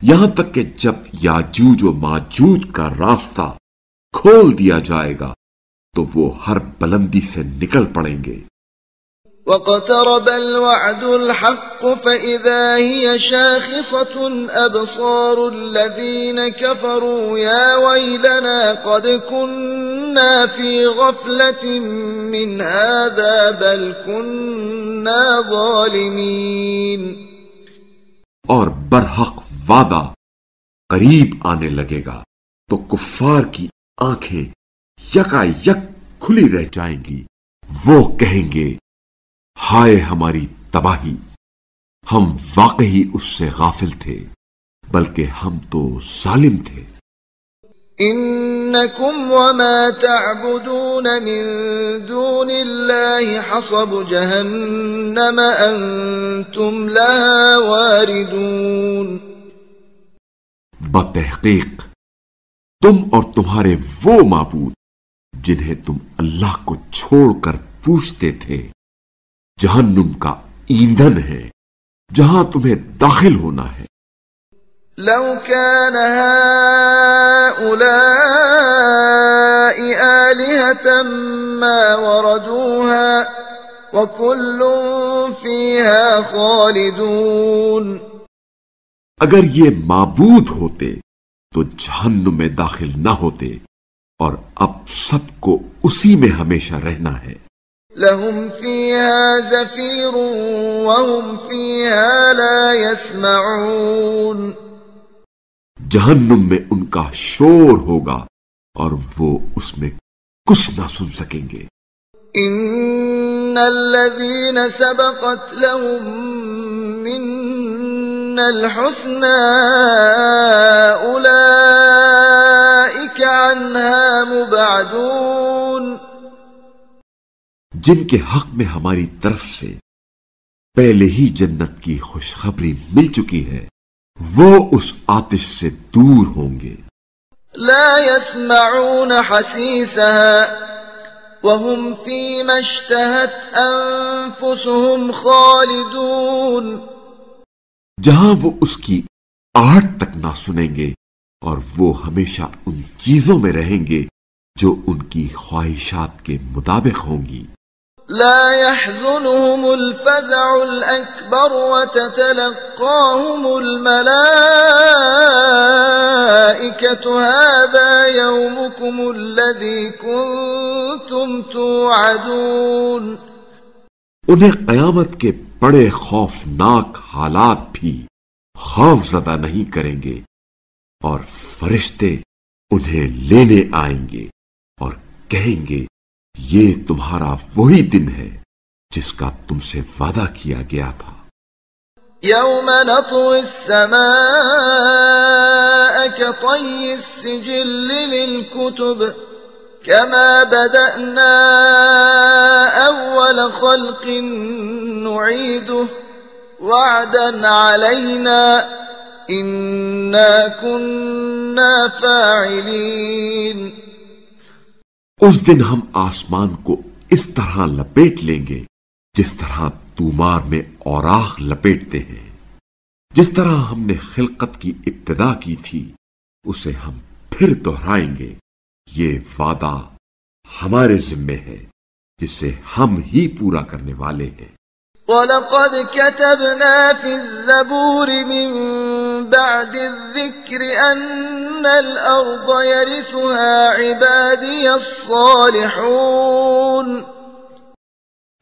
یہاں تک کہ جب یاجوج و ماجوج کا راستہ کھول دیا جائے گا تو وہ ہر بلندی سے نکل پڑیں گے۔ واقترب الوعد الحق فإذا هي شاخصة أبصار الذين كفروا يا ويلنا قد كنا في غفلة من هذا بل كنا ظالمين۔ اور برحق وعدہ قریب آنے لگے گا تو کفار کی آنکھیں یکا یک کھلی رہ جائیں گی، وہ کہیں گے ہائے ہماری تباہی، ہم واقعی اس سے غافل تھے بلکہ ہم تو ظالم تھے۔ انکم وما تعبدون من دون اللہ حصب جہنم انتم لها واردون۔ بتحقیق تم اور تمہارے وہ معبود جنہیں تم اللہ کو چھوڑ کر پوچھتے تھے جہنم کا ایندھن ہے جہاں تمہیں داخل ہونا ہے۔ لو كان هؤلاء آلهة ما وردوها وكل فيها خالدون. اگر یہ معبود ہوتے تو جہنم میں داخل نہ ہوتے، اور اب سب کو اسی میں ہمیشہ رہنا ہے. لهم فيها زفير وهم فيها لا يسمعون. جہنم میں ان کا شور ہوگا اور وہ اس میں کچھ نہ سن سکیں گے. ان الذين سبقت لهم منا الحسنى اولئك عنها مبعدون. جن کے حق میں ہماری طرف سے پہلے ہی جنت کی خوشخبری مل چکی ہے وہ اس آتش سے دور ہوں گے. لا يسمعون حسيسها وهم فيما اشتهت أنفسهم خالدون. جہاں وہ اس کی آہٹ تک نہ سنیں گے اور وہ ہمیشہ ان چیزوں میں رہیں گے جو ان کی خواہشات کے مطابق ہوں گی. لا يحزنهم الفزع الأكبر وتتلقاهم الملائكة هذا يومكم الذي كنتم توعدون. انہیں قیامت کے بڑے خوفناک حالات بھی خوف زدہ نہیں کریں گے، اور فرشتے انہیں لینے آئیں گے اور کہیں گے یہ تمہارا وہی دن ہے جس کا تم سے وعدہ کیا گیا تھا. يوم نطوي السماء كطي السجل للكتب كما بدأنا أول خلق نعيده وعدا علينا إنا كنا فاعلين. اس دن ہم آسمان کو اس طرح لپیٹ لیں گے جس طرح تومار میں اوراق لپیٹتے ہیں. جس طرح ہم نے خلقت کی ابتدا کی تھی اسے ہم پھر دہرائیں گے. یہ وعدہ ہمارے ذمے ہے جسے ہم ہی پورا کرنے والے ہیں. وَلَقَدْ كَتَبْنَا فِي الزَّبُورِ مِن بَعْدِ الذِّكْرِ أَنَّ الْأَرْضَ يَرِثُهَا عِبَادِيَ الصَّالِحُونَ.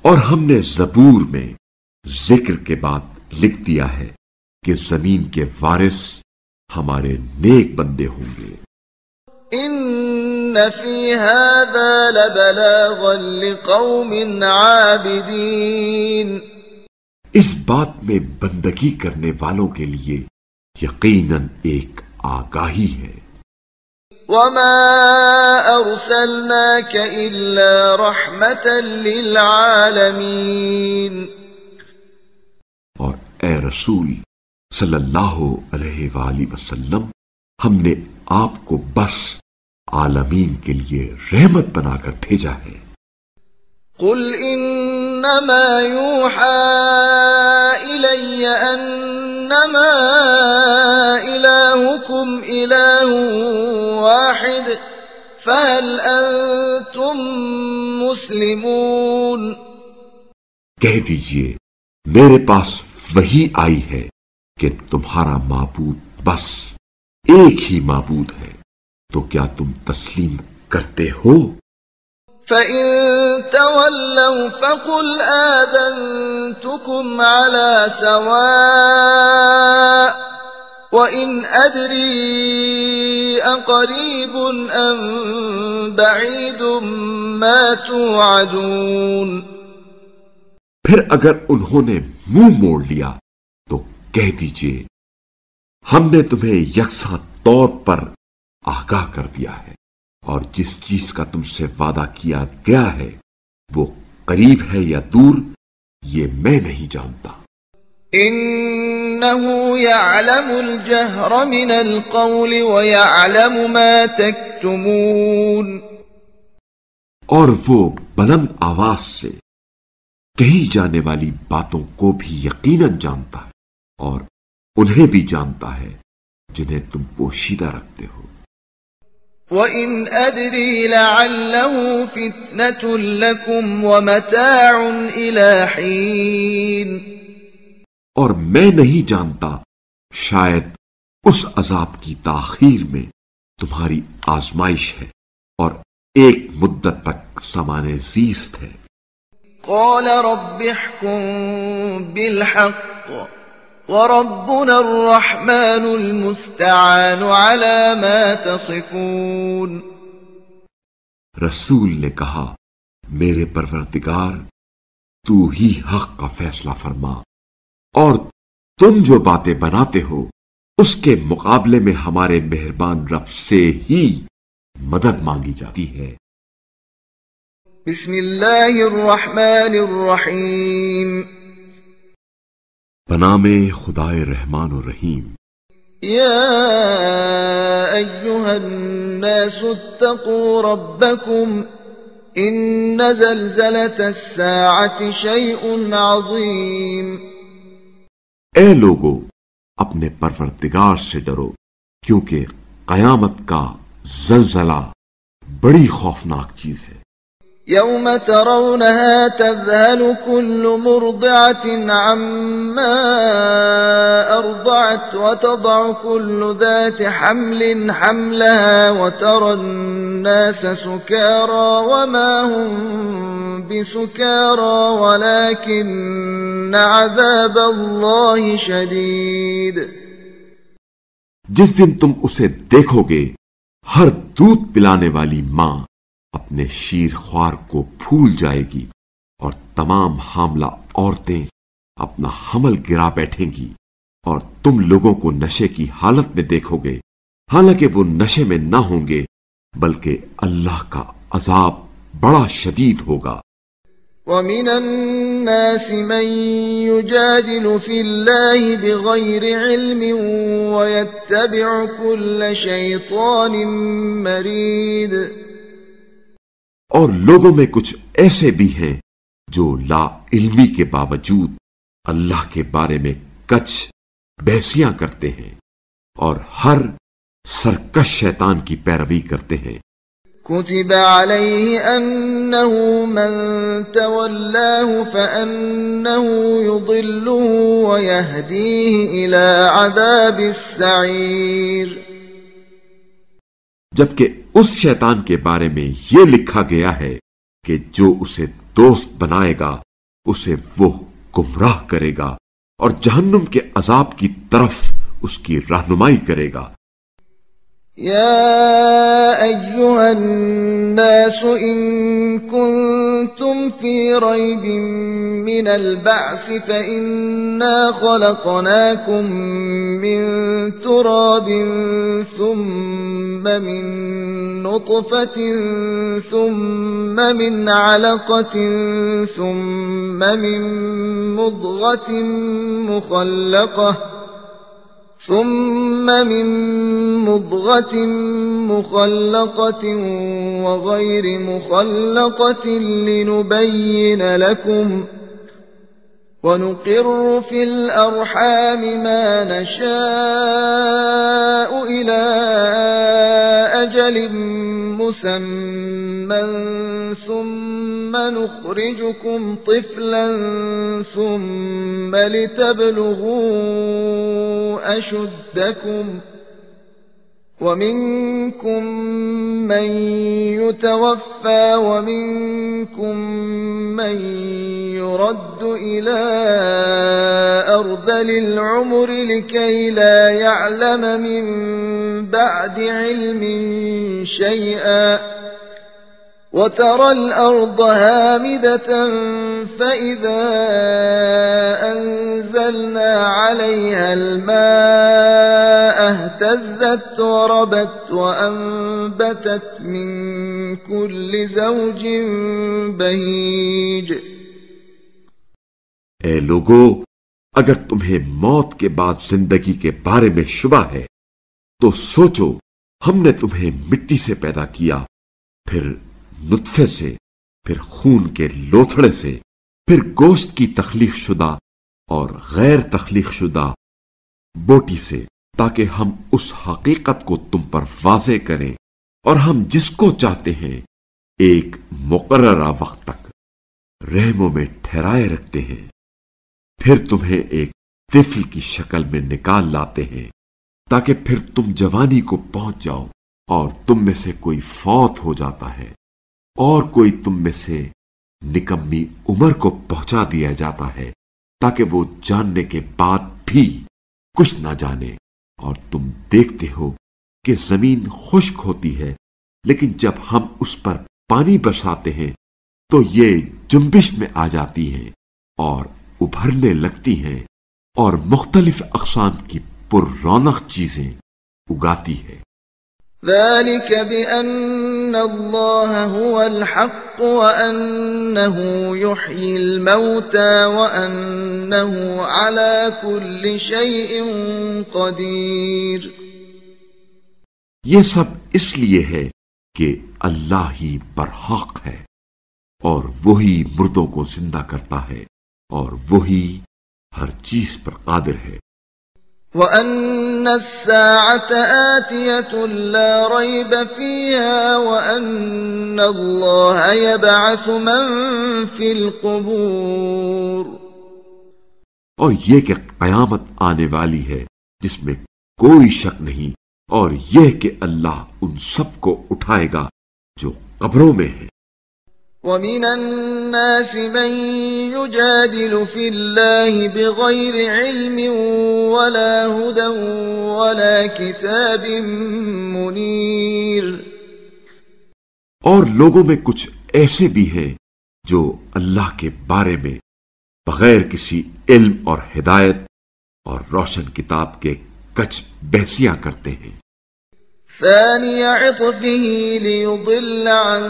اور ہم نے زبور میں ذکر کے بعد لکھ دیا ہے کہ زمین کے وارث ہمارے نیک بندے ہوں گے. إِنَّ فِي هَذَا لَبَلَاغًا لِقَوْمٍ عَابِدِينَ. اس بات میں بندگی کرنے والوں کے لیے یقیناً ایک آگاہی ہے. وَمَا أَرْسَلْنَاكَ إِلَّا رَحْمَةً لِلْعَالَمِينَ. اور اے رسول صلی اللہ علیہ وآلہ وسلم ہم نے آپ کو بس عالمین کے لیے رحمت بنا کر بھیجا ہے. قُلْ إِنَّمَا يُوحَى إِلَيَّ أَنَّمَا إِلَٰهُكُمْ إِلَٰهٌ وَاحِدٌ فَهَلْ أَنتُم مُّسْلِمُونَ. کہہ دیجئے میرے پاس وحی آئی ہے کہ تمہارا معبود بس ایک ہی معبود ہے، تو کیا تم تسلیم کرتے ہو؟ فَإِن تَوَلَّوْا فَقُلْ آذَنتُكُمْ عَلَى سَوَاءٍ وَإِنْ أَدْرِي أَقَرِيبٌ أَمْ بَعِيدٌ مَا تُوعَدُونَ. پھر اگر انہوں نے منہ موڑ لیا تو کہہ دیجئے ہم نے تمہیں یکساں طور پر آگاہ کر دیا ہے، اور جس چیز کا تم سے وعدہ کیا گیا ہے وہ قریب ہے یا دور یہ میں نہیں جانتا. إِنَّهُ يَعْلَمُ الْجَهْرَ مِنَ الْقَوْلِ وَيَعْلَمُ مَا تَكْتُمُونَ. اور وہ بلند آواز سے کہی جانے والی باتوں کو بھی یقیناً جانتا ہے اور انہیں بھی جانتا ہے جنہیں تم پوشیدہ رکھتے ہو۔ وَإِنْ أَدْرِي لَعَلَّهُ فِتْنَةٌ لَكُمْ وَمَتَاعٌ إِلَى حِينٍ، اور میں نہیں جانتا، شاید اس عذاب کی تاخیر میں تمہاری آزمائش ہے اور ایک مدت تک زمانِ زیست ہے۔ قَالَ رَبِّ احْكُم بِالْحَقِّ وَرَبُّنَا الرَّحْمَنُ الْمُسْتَعَانُ عَلَى مَا تَصِفُونَ۔ رسول نے کہا، میرے پروردگار، تو ہی حق کا فیصلہ فرما، اور تم جو باتیں بناتے ہو اس کے مقابلے میں ہمارے مہربان رب سے ہی مدد مانگی جاتی ہے۔ بسم اللہ الرحمن الرحیم، بنام خدائے رحمان و رحیم۔ یا ایہا الناس اتقوا ربکم ان زلزلۃ الساعۃ شیء عظیم۔ اے لوگو، اپنے پروردگار سے ڈرو، کیونکہ قیامت کا زلزلہ بڑی خوفناک چیز ہے۔ یوم ترونها تذہل كل مرضعة عما ارضعت وتضع كل ذات حمل حملها وترى الناس سكارى وما هم بسكارى ولكن عذاب الله شدید۔ جس دن تم اسے دیکھو گے، ہر دودھ پلانے والی ماں اپنے شیر خوار کو پھول جائے گی، اور تمام حاملہ عورتیں اپنا حمل گرا بیٹھیں گی، اور تم لوگوں کو نشے کی حالت میں دیکھو گے، حالانکہ وہ نشے میں نہ ہوں گے، بلکہ اللہ کا عذاب بڑا شدید ہوگا۔ وَمِنَ النَّاسِ مَن يُجَادِلُ فِي اللَّهِ بِغَيْرِ عِلْمٍ وَيَتَّبِعُ كُلَّ شَيْطَانٍ مَرِيدٍ۔ اور لوگوں میں کچھ ایسے بھی ہیں جو لا علمی کے باوجود اللہ کے بارے میں کچھ بحثیاں کرتے ہیں اور ہر سرکش شیطان کی پیروی کرتے ہیں۔ كتب عليه أنه من تولاه فأنه يضله ويهديه إلى عذاب السعير۔ جبکہ اس شیطان کے بارے میں یہ لکھا گیا ہے کہ جو اسے دوست بنائے گا اسے وہ گمراہ کرے گا اور جہنم کے عذاب کی طرف اس کی رہنمائی کرے گا۔ يا أيها الناس إن كنتم في ريب من البعث فإنا خلقناكم من تراب ثم من نطفة ثم من علقة ثم من مضغة مخلقة وغير مخلقة لنبين لكم ونقر في الأرحام ما نشاء إلى أجل مسمى ثم نخرجكم طفلا ثم لتبلغوا أشدكم ومنكم من يتوفى ومنكم من يرد إلى أرذل العمر لكي لا يعلم من بعد علم شيئا وترى الأرض هامدة فإذا أنزلنا عليها الماء اهتزت وربت وأنبتت من كل زوج بهيج۔ اے لوگو، اگر تمہیں موت کے بعد زندگی کے بارے میں شبہ ہے تو سوچو، ہم نے تمہیں مٹی سے پیدا کیا، پھر نطفے سے، پھر خون کے لوتھڑے سے، پھر گوشت کی تخلیق شدہ اور غیر تخلیق شدہ بوٹی سے، تاکہ ہم اس حقیقت کو تم پر واضح کریں، اور ہم جس کو چاہتے ہیں ایک مقررہ وقت تک رحموں میں ٹھہرائے رکھتے ہیں، پھر تمہیں ایک طفل کی شکل میں نکال لاتے ہیں تاکہ پھر تم جوانی کو پہنچ جاؤ، اور تم میں سے کوئی فوت ہو جاتا ہے اور کوئی تم میں سے نکمی عمر کو پہنچا دیا جاتا ہے تاکہ وہ جاننے کے بعد بھی کچھ نہ جانے۔ اور تم دیکھتے ہو کہ زمین خشک ہوتی ہے، لیکن جب ہم اس پر پانی برساتے ہیں تو یہ جنبش میں آ جاتی ہیں اور ابھرنے لگتی ہیں اور مختلف اقسام کی پر رونق چیزیں اگاتی ہے۔ ذلك بأن الله هو الحق وأنه يحيي الموتى وأنه على كل شيء قدير۔ یہ سب اس لیے ہے کہ اللہ ہی برحق ہے، اور وہی مردوں کو زندہ کرتا ہے، اور وہی ہر چیز پر قادر ہے۔ وَأَنَّ السَّاعَةَ آتِيَةٌ لَا رَيْبَ فِيهَا وَأَنَّ اللَّهَ يَبْعَثُ مَن فِي الْقُبُورِ۔ اور یہ کہ قیامت آنے والی ہے جس میں کوئی شک نہیں، اور یہ کہ اللہ ان سب کو اٹھائے گا جو قبروں میں ہیں۔ وَمِنَ النَّاسِ مَن يُجَادِلُ فِي اللَّهِ بِغَيْرِ عِلْمٍ وَلَا هُدًى وَلَا كِتَابٍ مُنِيرٍ۔ اور لوگوں میں کچھ ایسے بھی ہیں جو اللہ کے بارے میں بغیر کسی علم اور ہدایت اور روشن کتاب کے کچھ بحثیاں کرتے ہیں۔ ثاني عطفه ليضل عن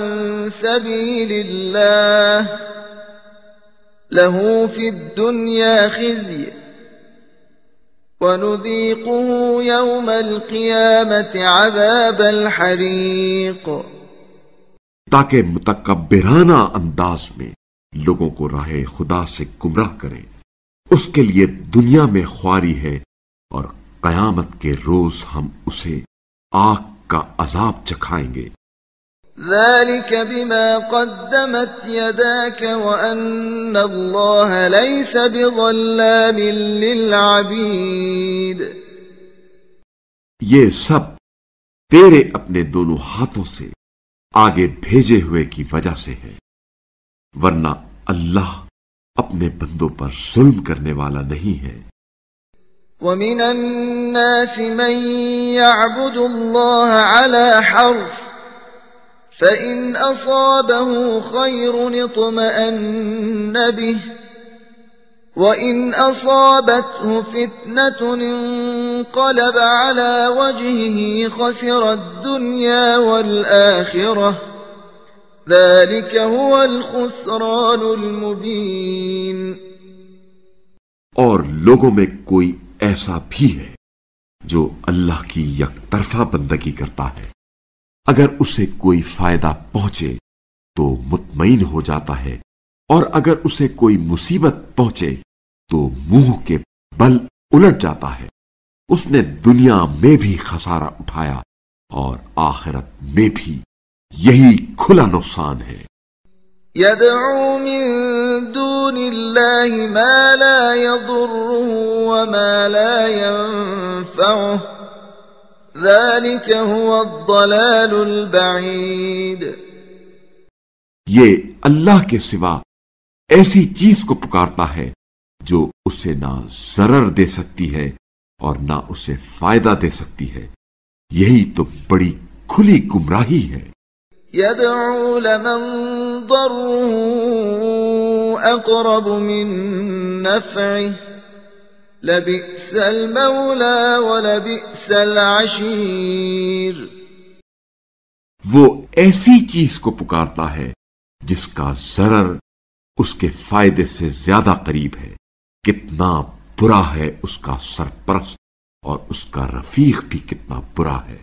سبيل الله له في الدنيا خزي ونذيقه يوم القيامة عذاب الحريق۔ تاکہ متکبرانہ انداز میں لوگوں کو راہ خدا سے گمراہ کریں، اس کے لیے دنیا میں خواری ہے، اور قیامت کے روز ہم اسے آگ کا عذاب چکھائیں گے۔ ذلك بما قدمت يداك وأن الله ليس بظلام للعبيد۔ یہ سب تیرے اپنے دونوں ہاتھوں سے آگے بھیجے ہوئے کی وجہ سے ہے، ورنہ اللہ اپنے بندوں پر ظلم کرنے والا نہیں ہے۔ وَمِنَ النَّاسِ مَن يَعْبُدُ اللَّهَ عَلَى حَرْفٍ فَإِنْ أَصَابَهُ خَيْرٌ اطْمَأَنَّ بِهِ وَإِنْ أَصَابَتْهُ فِتْنَةٌ انقَلَبَ عَلَى وَجْهِهِ خَسِرَ الدُّنْيَا وَالْآخِرَةَ ذَلِكَ هُوَ الْخُسْرَانُ الْمُبِينُ۔ اور لوگوں میں کوئی ایسا بھی ہے جو اللہ کی یک طرفہ بندگی کرتا ہے، اگر اسے کوئی فائدہ پہنچے تو مطمئن ہو جاتا ہے، اور اگر اسے کوئی مصیبت پہنچے تو منہ کے بل الٹ جاتا ہے۔ اس نے دنیا میں بھی خسارہ اٹھایا اور آخرت میں بھی یہی کھلا نقصان ہے۔ يدعو من دون الله ما لا يضره وما لا ينفعه ذلك هو الضلال البعيد۔ یہ اللہ کے سوا ایسی چیز کو پکارتا ہے جو اسے نہ ضرر دے سکتی ہے اور نہ اسے فائدہ دے سکتی ہے، یہی تو بڑی کھلی گمراہی ہے۔ يدعو لمن ضره أقرب من نفعه لبئس المولى ولبئس العشير۔ وہ ایسی چیز کو پکارتا ہے جس کا ضرر اس کے فائدے سے زیادہ قریب ہے، کتنا برا ہے اس کا سرپرست اور اس کا رفیق بھی کتنا برا ہے۔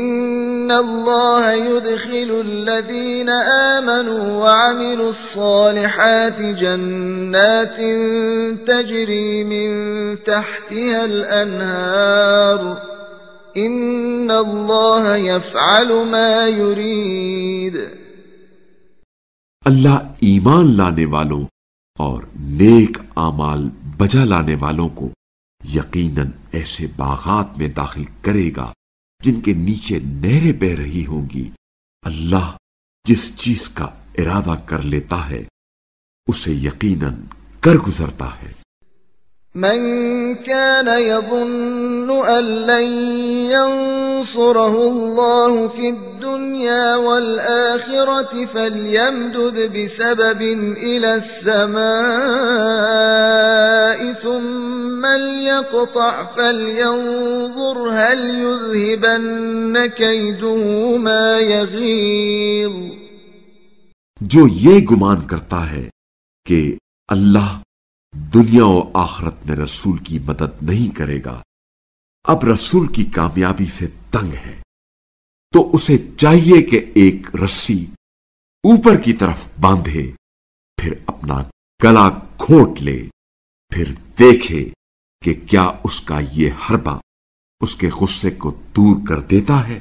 إن إن الله يدخل الذين آمنوا وعملوا الصالحات جنات تجري من تحتها الأنهار إن الله يفعل ما يريد. اللہ ایمان لانے والوں اور نیک اعمال بجا لانے والوں کو یقیناً ایسے باغات میں داخل کرے گا جن کے نیچے نہریں بہہ رہی ہوں گی. اللہ جس چیز کا ارادہ کر لیتا ہے اسے یقیناً کر گزرتا ہے. من كان يظن أن لن ينصره الله في الدنيا والآخرة فليمدد بسبب إلى السماء ثم ليقطع فلينظر هل يذهبن كيده ما يغيظ. جو یہ گمان کرتا ہے کہ اللہ دنیا و آخرت میں رسول کی مدد نہیں کرے گا، اب رسول کی کامیابی سے تنگ ہے، تو اسے چاہیے کہ ایک رسی اوپر کی طرف باندھے، پھر اپنا گلا گھونٹ لے، پھر دیکھے کہ کیا اس کا یہ حربہ اس کے غصے کو دور کر دیتا ہے.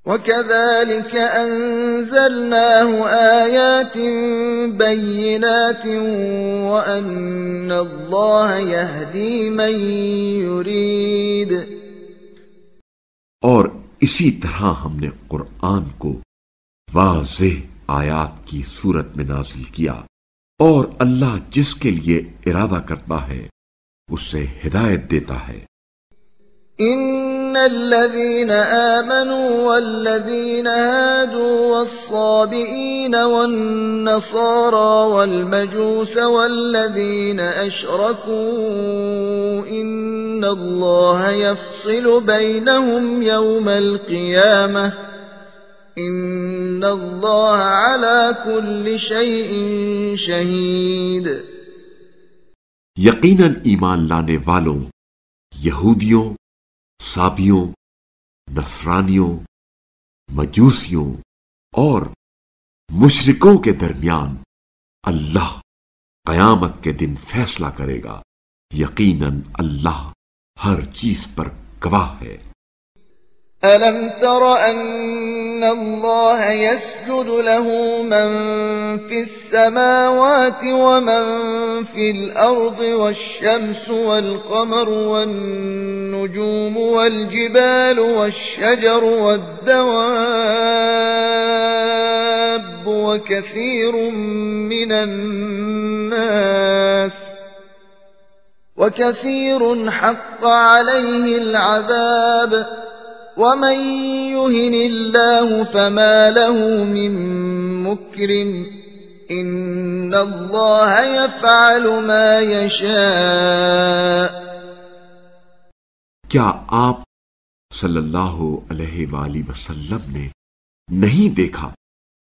وَكَذَلِكَ أَنزَلْنَاهُ آيَاتٍ بَيِّنَاتٍ وَأَنَّ اللَّهَ يَهْدِي مَن يُرِيدُ. اور اسی طرح ہم نے قرآن کو واضح آیات کی صورت میں نازل کیا، اور اللہ جس کے لیے ارادہ کرتا ہے اسے ہدایت دیتا ہے. إن الذين آمنوا والذين هادوا والصابئين والنصارى والمجوس والذين أشركوا إن الله يفصل بينهم يوم القيامة إن الله على كل شيء شهيد. یقیناً ایمان لانے والوں، یہودیوں، صابیوں، نصرانیوں، مجوسیوں اور مشرکوں کے درمیان اللہ قیامت کے دن فیصلہ کرے گا. یقیناً اللہ ہر چیز پر گواہ ہے. أَلَمْ تَرَ أَنَّ اللَّهَ يَسْجُدُ لَهُ مَن فِي السَّمَاوَاتِ وَمَن فِي الْأَرْضِ وَالشَّمْسُ وَالْقَمَرُ وَالنُّجُومُ وَالْجِبَالُ وَالشَّجَرُ وَالدَّوَابُّ وَكَثِيرٌ حَقَّ عَلَيْهِ الْعَذَابُ وَمَن يُهِنِ اللَّهُ فَمَا لَهُ مِن مُّكْرِمٍ إِنَّ اللَّهَ يَفْعَلُ مَا يَشَاءُ. کیا آپ صلی اللہ علیہ وآلہ وسلم نے نہیں دیکھا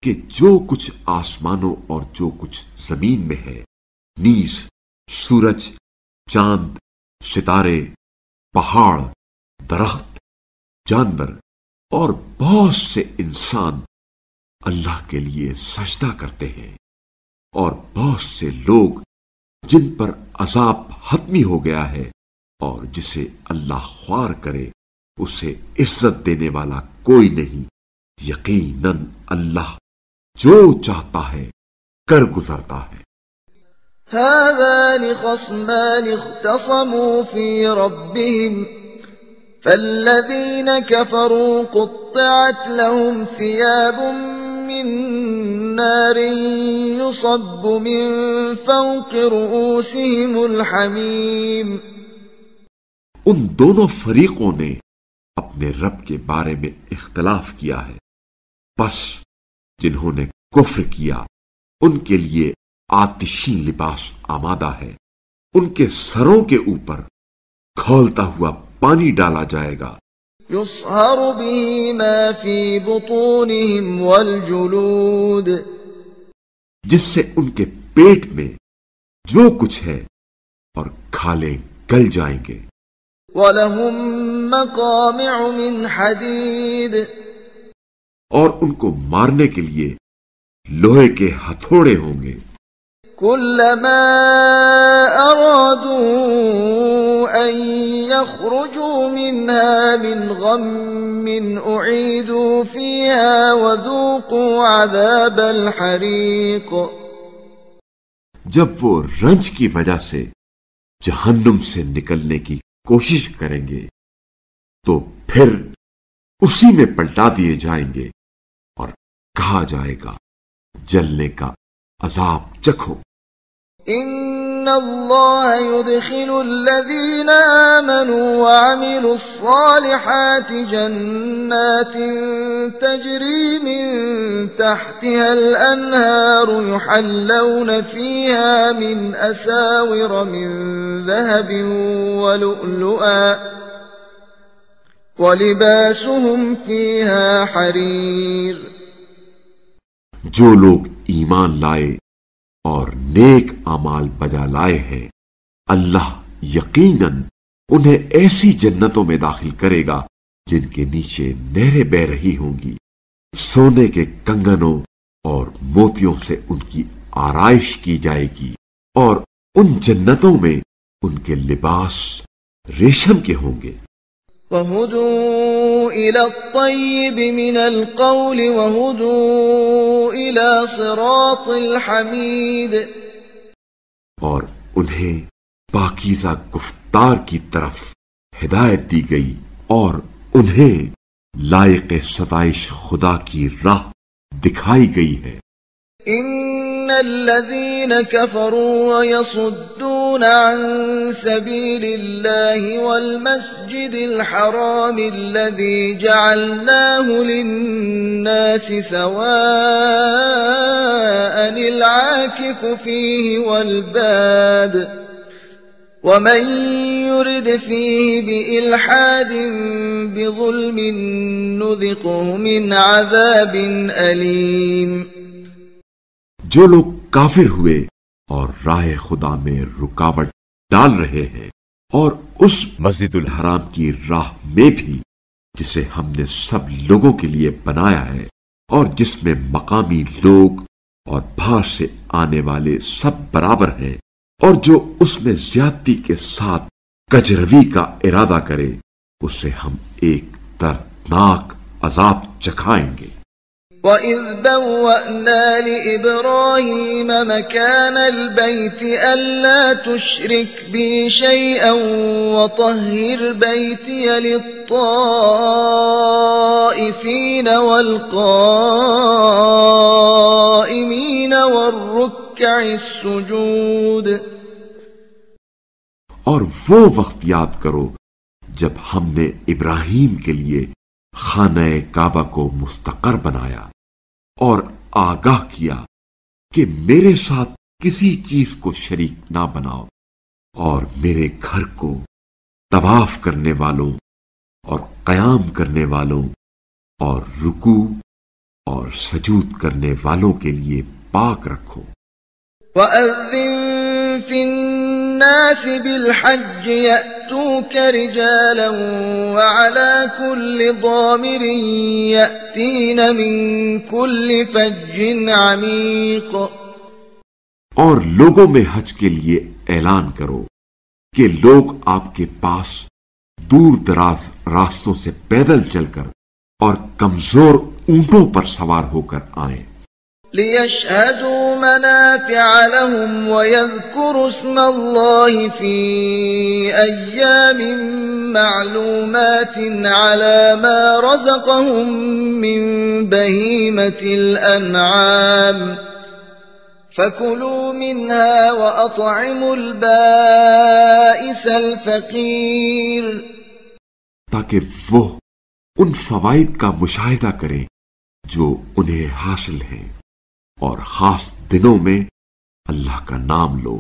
کہ جو کچھ آسمانوں اور جو کچھ زمین میں ہے، نیز سورج، چاند، ستارے، پہاڑ، درخت، جانور اور بہت سے انسان اللہ کے لیے سجدہ کرتے ہیں، اور بہت سے لوگ جن پر عذاب حتمی ہو گیا ہے، اور جسے اللہ خوار کرے اسے عزت دینے والا کوئی نہیں. یقیناً اللہ جو چاہتا ہے کر گزرتا ہے. هذان خصمان اختصموا في ربهم فالذين كفروا قطعت لهم ثياب من نار يصب من فوق رؤوسهم الحميم. ان دونوں فریقوں نے اپنے رب کے بارے میں اختلاف کیا ہے، پس جنہوں نے کفر کیا ان کے لیے آتشی لباس آمادہ ہے، ان کے سروں کے اوپر کھولتا ہوا پانی ڈالا جائے گا. يصهر به ما في بطونهم والجلود. جس سے ان کے پیٹ میں جو کچھ ہے اور کھالیں گل جائیں گے. وَلَهُم مَّقَامِعُ مِنْ حَدِيدٍ. اور ان کو مارنے کے لیے لوہے کے ہتھوڑے ہوں گے۔ كلما أرادوا أن يخرجوا منها من غم أعيدوا فيها وذوقوا عذاب الحريق۔ جب وہ رنج کی وجہ سے جہنم سے نکلنے کی کوشش کریں گے تو پھر اسی میں پلٹا دیے جائیں گے اور کہا جائے گا جلنے کا عذاب چکھو۔ ان اللہ يدخل الذین آمنوا وعملوا الصالحات جنات تجری من تحتها الانہار يحلون فيها من اساور من ذهب ولؤلؤا ولباسهم فيها حریر۔ جو لوگ ایمان لائے اور نیک اعمال بجا لائے ہیں، اللہ یقیناً انہیں ایسی جنتوں میں داخل کرے گا جن کے نیچے نہریں بہہ رہی ہوں گی، سونے کے کنگنوں اور موتیوں سے ان کی آرائش کی جائے گی، اور ان جنتوں میں ان کے لباس ریشم کے ہوں گے۔ وَهُدُوا إِلَى الطَّيِّبِ مِنَ الْقَوْلِ وَهُدُوا إِلَى صِرَاطِ الْحَمِيدِ۔ اور انہیں پاکیزہ گفتار کی طرف ہدایت دی گئی اور انہیں لائق ستائش خدا کی راہ دکھائی گئی ہے۔ ان الذين كفروا ويصدون عن سبيل الله والمسجد الحرام الذي جعلناه للناس سواء العاكف فيه والباد ومن يرد فيه بإلحاد بظلم نذقه من عذاب أليم۔ جو لوگ کافر ہوئے اور راہ خدا میں رکاوٹ ڈال رہے ہیں اور اس مسجد الحرام کی راہ میں بھی جسے ہم نے سب لوگوں کے لیے بنایا ہے اور جس میں مقامی لوگ اور باہر سے آنے والے سب برابر ہیں، اور جو اس میں زیادتی کے ساتھ کجروی کا ارادہ کرے اسے ہم ایک دردناک عذاب چکھائیں گے۔ وَإِذْ بَوَّأْنَا لِإِبْرَاهِيمَ مَكَانَ الْبَيْتِ أَلَّا تُشْرِكْ بِي شَيْئًا وَطَهِّرْ بَيْتِيَ لِلطَّائِفِينَ وَالْقَائِمِينَ وَالرُّكَّعِ السُّجُودِ۔ اور وہ وقت یاد کرو جب ہم نے ابراہیم کے لیے خانہ کعبہ کو مستقر بنایا اور آگاہ کیا کہ میرے ساتھ کسی چیز کو شریک نہ بناؤ، اور میرے گھر کو طواف کرنے والوں اور قیام کرنے والوں اور رکوع اور سجود کرنے والوں کے لیے پاک رکھو۔ وَأَذِّن فِي النَّاسِ بِالْحَجِّ يَأْتُوكَ رِجَالًا وَعَلَى كُلِّ ضَامِرٍ يَأْتِينَ مِنْ كُلِّ فَجٍّ عَمِيقٍ۔ اور لوگوں میں حج کے لیے اعلان کرو کہ لوگ آپ کے پاس دور دراز راستوں سے پیدل چل کر اور کمزور اونٹوں پر سوار ہو کر آئیں۔ لِيَشْهَدُوا مَنَافِعَ لَهُمْ وَيَذْكُرُوا اسْمَ اللَّهِ فِي أَيَّامٍ مَّعْلُومَاتٍ عَلَى مَا رَزَقَهُم مِّن بَهِيمَةِ الْأَنْعَامِ فَكُلُوا مِنْهَا وَأَطْعِمُوا الْبَائِسَ الْفَقِيرَ، تاکہ وہ ان فوائد کا مشاہدہ کریں جو انہیں حاصل ہیں، اور خاص دنوں میں اللہ کا نام لو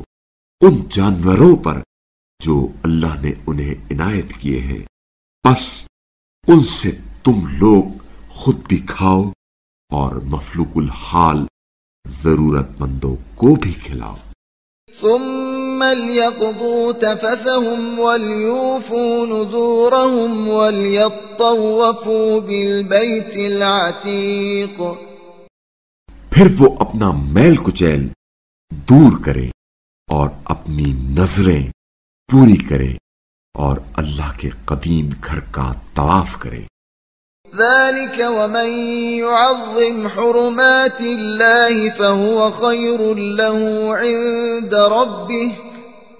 ان جانوروں پر جو اللہ نے انہیں عنایت کیے ہیں، پس ان سے تم لوگ خود بھی کھاؤ اور مفلوق الحال ضرورت مندوں کو بھی کھلاؤ۔ ثم ثم ليقضوا تفثهم وليوفوا نذورهم وليطوفوا بالبيت العتيق. پھر وہ اپنا میل کچیل دور کرے اور اپنی نظریں پوری کرے اور اللہ کے قدیم گھر کا طواف کرے. ذلك ومن يعظم حرمات الله فهو خير له عند ربه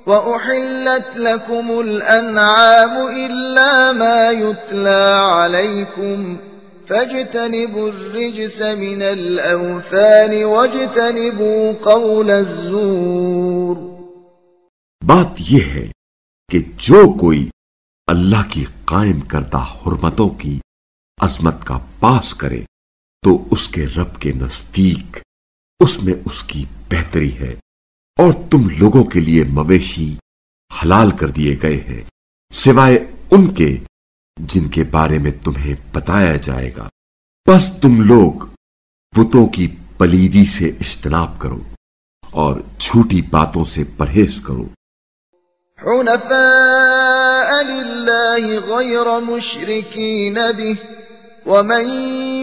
وأحلت لكم الأنعام إلا ما يتلى عليكم فاجتنبوا الرجس من الأوثان واجتنبوا قول الزور. بات یہ ہے کہ جو کوئی اللہ کی قائم کردہ حرمتوں کی عظمت کا پاس کرے تو اس کے رب کے نزدیک اس میں اس کی بہتری ہے، اور تم لوگوں کے لیے مویشی حلال کر دیے گئے ہیں سوائے ان کے جن کے بارے میں تمہیں بتایا جائے گا. بس تم لوگ بتوں کی پلیدی سے اجتناب کرو اور جھوٹی باتوں سے پرہیز کرو. حنفاء لله غير مشركين به ومن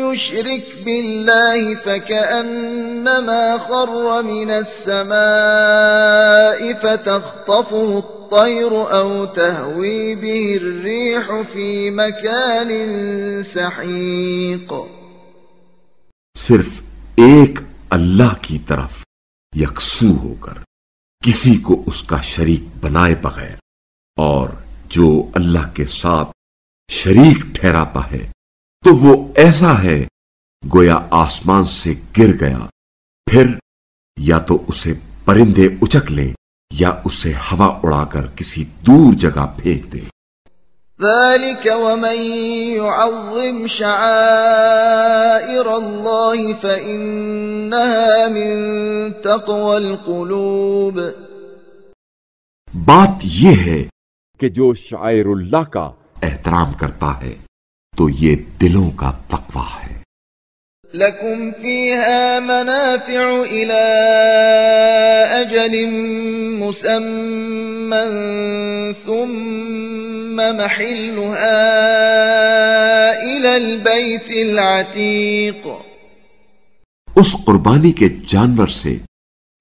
يشرك بالله فكأنما خر من السماء فتخطفه الطير أو تهوي به الريح في مكان سحيق. صرف ایک اللہ کی طرف یکسو ہو کر کسی کو اس کا شریک بنائے بغیر، اور جو اللہ کے ساتھ شریک ٹھہراتا ہے تو وہ ایسا ہے گویا آسمان سے گر گیا، پھر یا تو اسے پرندے اچک لیں یا اسے ہوا اڑا کر کسی دور جگہ پھینک دے. ذلك ومن يعظم شعائر الله فإنها من تقوى القلوب. بات یہ ہے کہ جو شعائر اللہ کا احترام کرتا ہے تو یہ دلوں کا تقوی ہے. لكم فيها منافع إلى أجل مسمى ثم محلها إلى البيت العتيق. اس قربانی کے جانور سے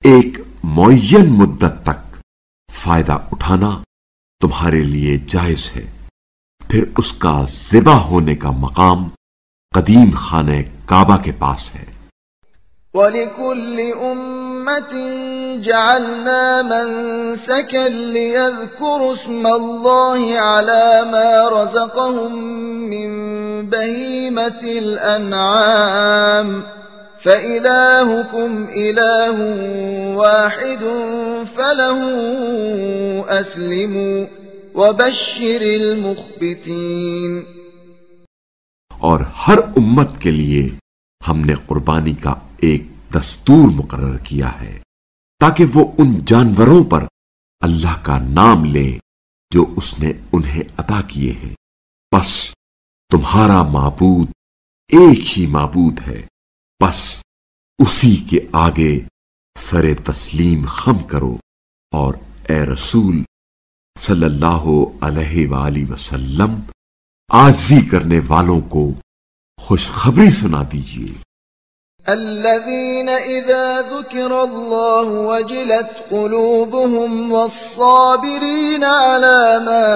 ایک معین مدت تک فائدہ اٹھانا تمہارے لیے جائز ہے، پھر اس کا ذبح ہونے کا مقام قدیم خانہ کعبہ کے پاس ہے. وَلِكُلِّ أُمَّةٍ جَعَلْنَا مَنسَكًا لِيَذْكُرُوا اسْمَ اللَّهِ عَلَى مَا رَزَقَهُم مِّن بَهِيمَةِ الْأَنْعَامِ فَإِلَٰهُكُمْ إِلَٰهٌ وَاحِدٌ فَلَهُ أَسْلِمُوا وَبَشِّرِ الْمُخْبِتِينَ. اور ہر امت کے لیے ہم نے قربانی کا ایک دستور مقرر کیا ہے تاکہ وہ ان جانوروں پر اللہ کا نام لیں جو اس نے انہیں عطا کیے ہیں. بس تمہارا معبود ایک ہی معبود ہے، بس اسی کے آگے سر تسلیم خم کرو، اور اے رسول صلی اللہ علیہ وآلہ وسلم عاجزی کرنے والوں کو خوشخبری سنا دیجیے. الذين إذا ذكر الله وجلت قلوبهم والصابرين على ما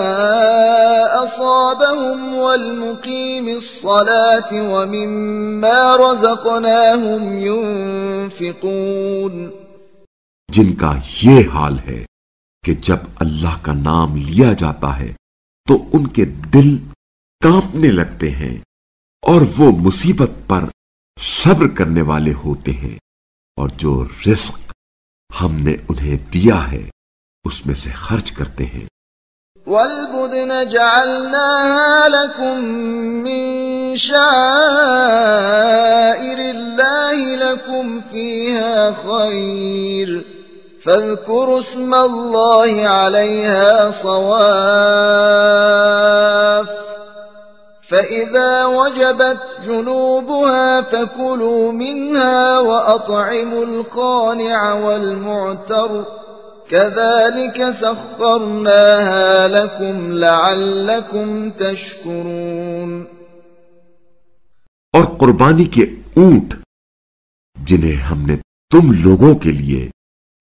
أصابهم والمقيم الصلاة ومما رزقناهم ينفقون. جن کا یہ حال ہے کہ جب اللہ کا نام لیا جاتا ہے تو ان کے دل کانپنے لگتے ہیں اور وہ مصیبت پر صبر کرنے والے ہوتے ہیں، اور جو رزق ہم نے انہیں دیا ہے اس میں سے خرچ کرتے ہیں. والبدن جعلناها لكم من شعائر الله لكم فيها خير فاذكروا اسم الله عليها صواف فإذا وجبت جنوبها فكلوا منها وأطعموا القانع والمعتر كذلك سخرناها لكم لعلكم تشكرون۔ اور قربانی کے اونٹ جنہیں ہم نے تم لوگوں کے لیے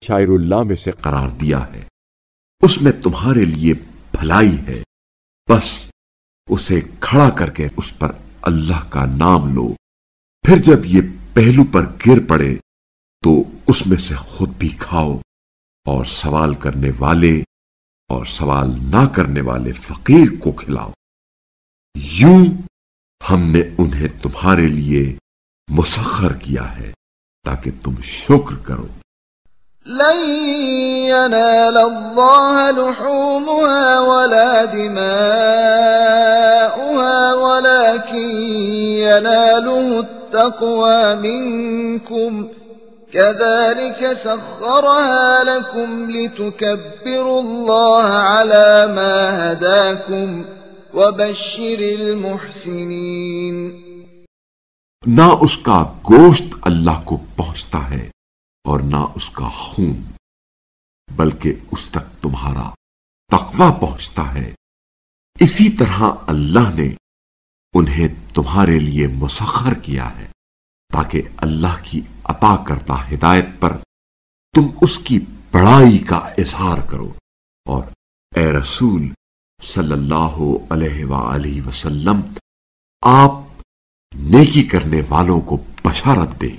شاعر اللہ میں سے قرار دیا ہے، اس میں تمہارے لیے بھلائی ہے، بس اسے کھڑا کر کے اس پر اللہ کا نام لو، پھر جب یہ پہلو پر گر پڑے تو اس میں سے خود بھی کھاؤ، اور سوال کرنے والے اور سوال نہ کرنے والے فقیر کو کھلاؤ۔ یوں ہم نے انہیں تمہارے لیے مسخر کیا ہے تاکہ تم شکر کرو۔ لن ينال الله لحومها ولا دماؤها ولكن يناله التقوى منكم كذلك سخرها لكم لتكبروا الله على ما هداكم وبشر المحسنين۔ نہ اس کا گوشت اللہ کو پہنچتا ہے اور نہ اس کا خون، بلکہ اس تک تمہارا تقوی پہنچتا ہے۔ اسی طرح اللہ نے انہیں تمہارے لیے مسخر کیا ہے تاکہ اللہ کی عطا کردہ ہدایت پر تم اس کی بڑائی کا اظہار کرو، اور اے رسول صلی اللہ علیہ وآلہ وسلم آپ نیکی کرنے والوں کو بشارت دیں۔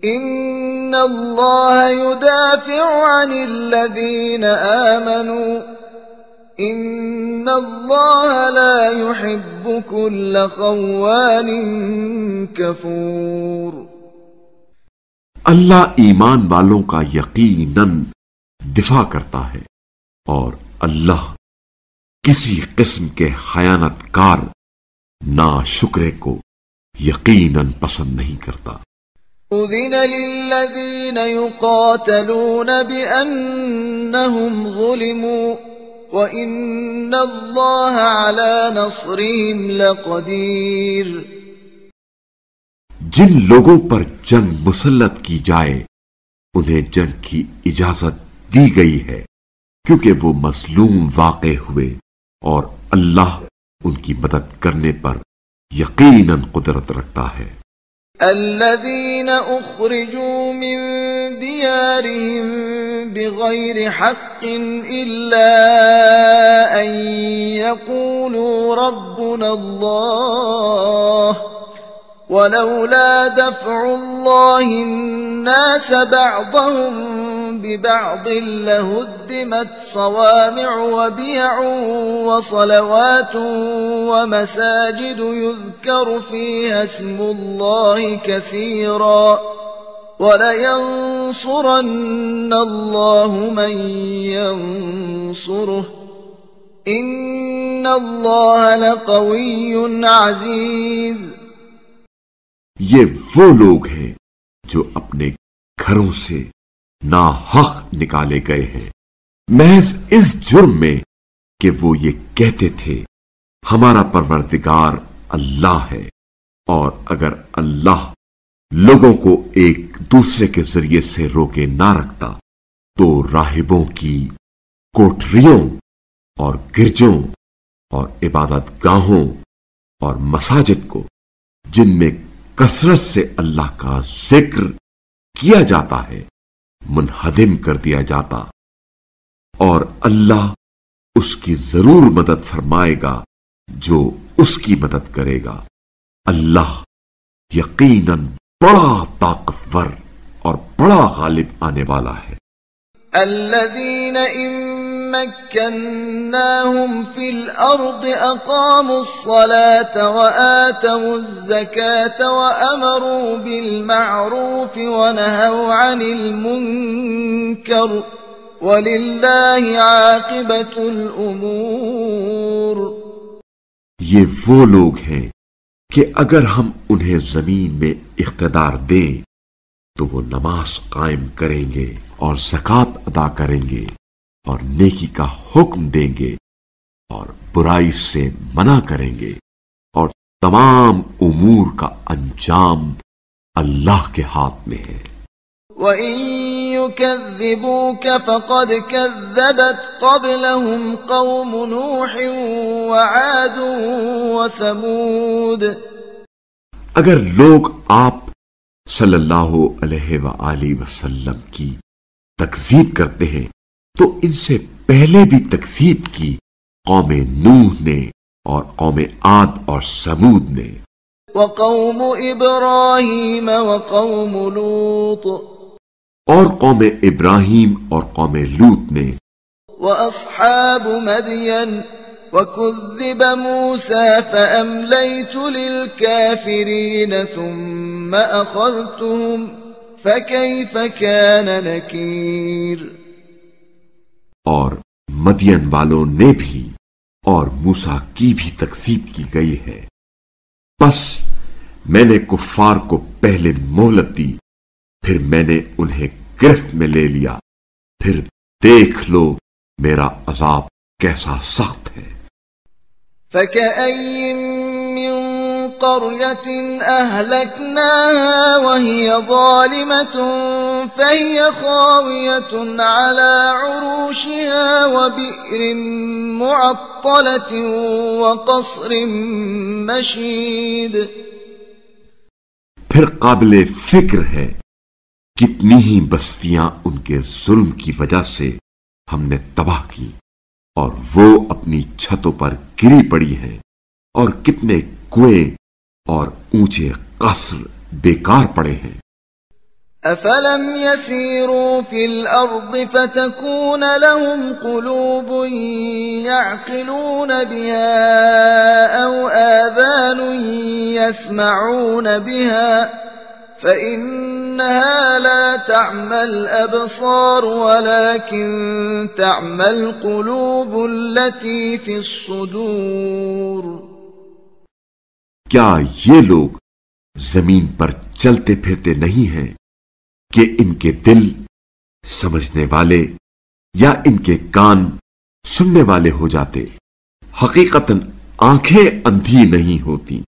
ان اللہ يدافع عن الذین آمنوا ان اللہ لا يحب كل خوان کفور۔ اللہ ایمان والوں کا یقیناً دفاع کرتا ہے، اور اللہ کسی قسم کے خیانت کار ناشکرے کو یقیناً پسند نہیں کرتا۔ اذن للذین یقاتلون بأنہم ظلموا وَإِنَّ اللَّهَ عَلَى نَصْرِهِمْ لَقَدِيرٌ۔ جن لوگوں پر جنگ مسلط کی جائے انہیں جنگ کی اجازت دی گئی ہے، کیونکہ وہ مظلوم واقع ہوئے، اور اللہ ان کی مدد کرنے پر یقیناً قدرت رکھتا ہے۔ الذين أخرجوا من ديارهم بغير حق إلا أن يقولوا ربنا الله ولولا دفع الله الناس بعضهم ببعض لهدمت صوامع وبيع وصلوات ومساجد يذكر فيها اسم الله كثيرا ولينصرن الله من ينصره إن الله لقوي عزيز۔ یہ وہ لوگ ہیں جو اپنے گھروں سے ناحق نکالے گئے ہیں محض اس جرم میں کہ وہ یہ کہتے تھے ہمارا پروردگار اللہ ہے، اور اگر اللہ لوگوں کو ایک دوسرے کے ذریعے سے روکے نہ رکھتا تو راہبوں کی کوٹریوں اور گرجوں اور عبادت گاہوں اور مساجد کو جن میں کثرت سے اللہ کا ذکر کیا جاتا ہے منہدم کر دیا جاتا، اور اللہ اس کی ضرور مدد فرمائے گا جو اس کی مدد کرے گا۔ اللہ یقیناً بڑا طاقتور اور بڑا غالب آنے والا ہے۔ الذين إن مكناهم في الأرض أقاموا الصلاة وآتوا الزكاة وأمروا بالمعروف ونهوا عن المنكر ولله عاقبة الأمور۔ یہ وہ لوگ ہیں کہ اگر ہم انہیں زمین میں اقتدار دیں تو وہ نماز قائم کریں گے اور زکوٰۃ ادا کریں گے اور نیکی کا حکم دیں گے اور برائی سے منع کریں گے، اور تمام امور کا انجام اللہ کے ہاتھ میں ہے۔ وَإِن يُكَذِّبُوكَ فَقَدْ كَذَّبَتْ قَبْلَهُمْ قَوْمُ نُوحٍ وَعَادٌ وَثَمُودُ۔ اگر لوگ آپ صلی اللہ علیہ وآلہ وسلم کی تکذیب کرتے ہیں تو ان سے پہلے بھی تکذیب کی قوم نوح نے اور قوم عاد اور سمود نے، وقوم ابراہیم وقوم لوط، اور قوم ابراہیم اور قوم لوط نے، واصحاب مدین وكذب موسى فأمليت للكافرين ثم أخذتهم فكيف كان نكير۔ اور مدین والوں نے بھی اور موسیٰ کی بھی تکذیب کی گئی ہے، بس میں نے کفار کو پہلے مہلت دی، پھر میں نے انہیں گرفت میں لے لیا، پھر دیکھ لو میرا عذاب کیسا سخت ہے۔ فَكَأَيٍّ مِّن قَرْيَةٍ أَهْلَكْنَاهَا وَهِيَ ظَالِمَةٌ فَهِيَ خَاوِيَةٌ عَلَى عُرُوشِهَا وَبِئْرٍ مُّعَطَّلَةٍ وَقَصْرٍ مَّشِيدٍ۔ پھر قابل فکر ہے کتنی ہی بستیاں ان کے ظلم کی وجہ سے ہم نے تباہ کی، اور وہ اپنی چھتوں پر گری پڑی ہیں، اور کتنے کنویں اور اونچے قصر بیکار پڑے ہیں۔ افلم يسيروا في الارض فتكون لهم قلوب يعقلون بها او آذان يسمعون بها فإنها لا تعمى الأبصار ولكن تعمى القلوب التي في الصدور۔ کیا یہ لوگ زمین پر چلتے پھرتے نہیں ہیں کہ ان کے دل سمجھنے والے یا ان کے کان سننے والے ہو جاتے؟ حقیقتاً آنکھیں اندھی نہیں ہوتی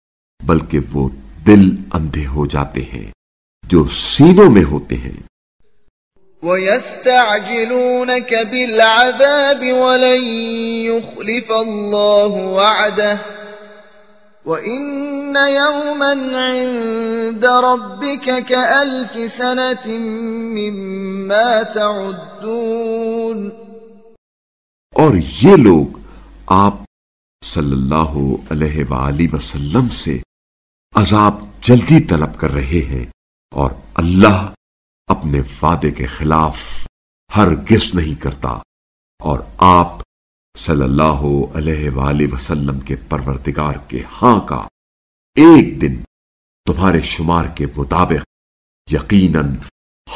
بلکہ وہ دل اندھے ہو جاتے ہیں جو سینوں میں ہوتے ہیں۔ وَيَسْتَعْجِلُونَكَ بِالْعَذَابِ وَلَن يُخْلِفَ اللَّهُ وَعْدَهُ وَإِنَّ يَوْمًا عِندَ رَبِّكَ كَأَلْفِ سَنَةٍ مِّمَّا تَعُدُّونَ۔ اور یہ لوگ آپ صلی اللہ علیہ وآلہ وسلم سے عذاب جلدی طلب کر رہے ہیں، اور اللہ اپنے وعدے کے خلاف ہرگز نہیں کرتا، اور آپ صلی اللہ علیہ وآلہ وسلم کے پروردگار کے ہاں کا ایک دن تمہارے شمار کے مطابق یقیناً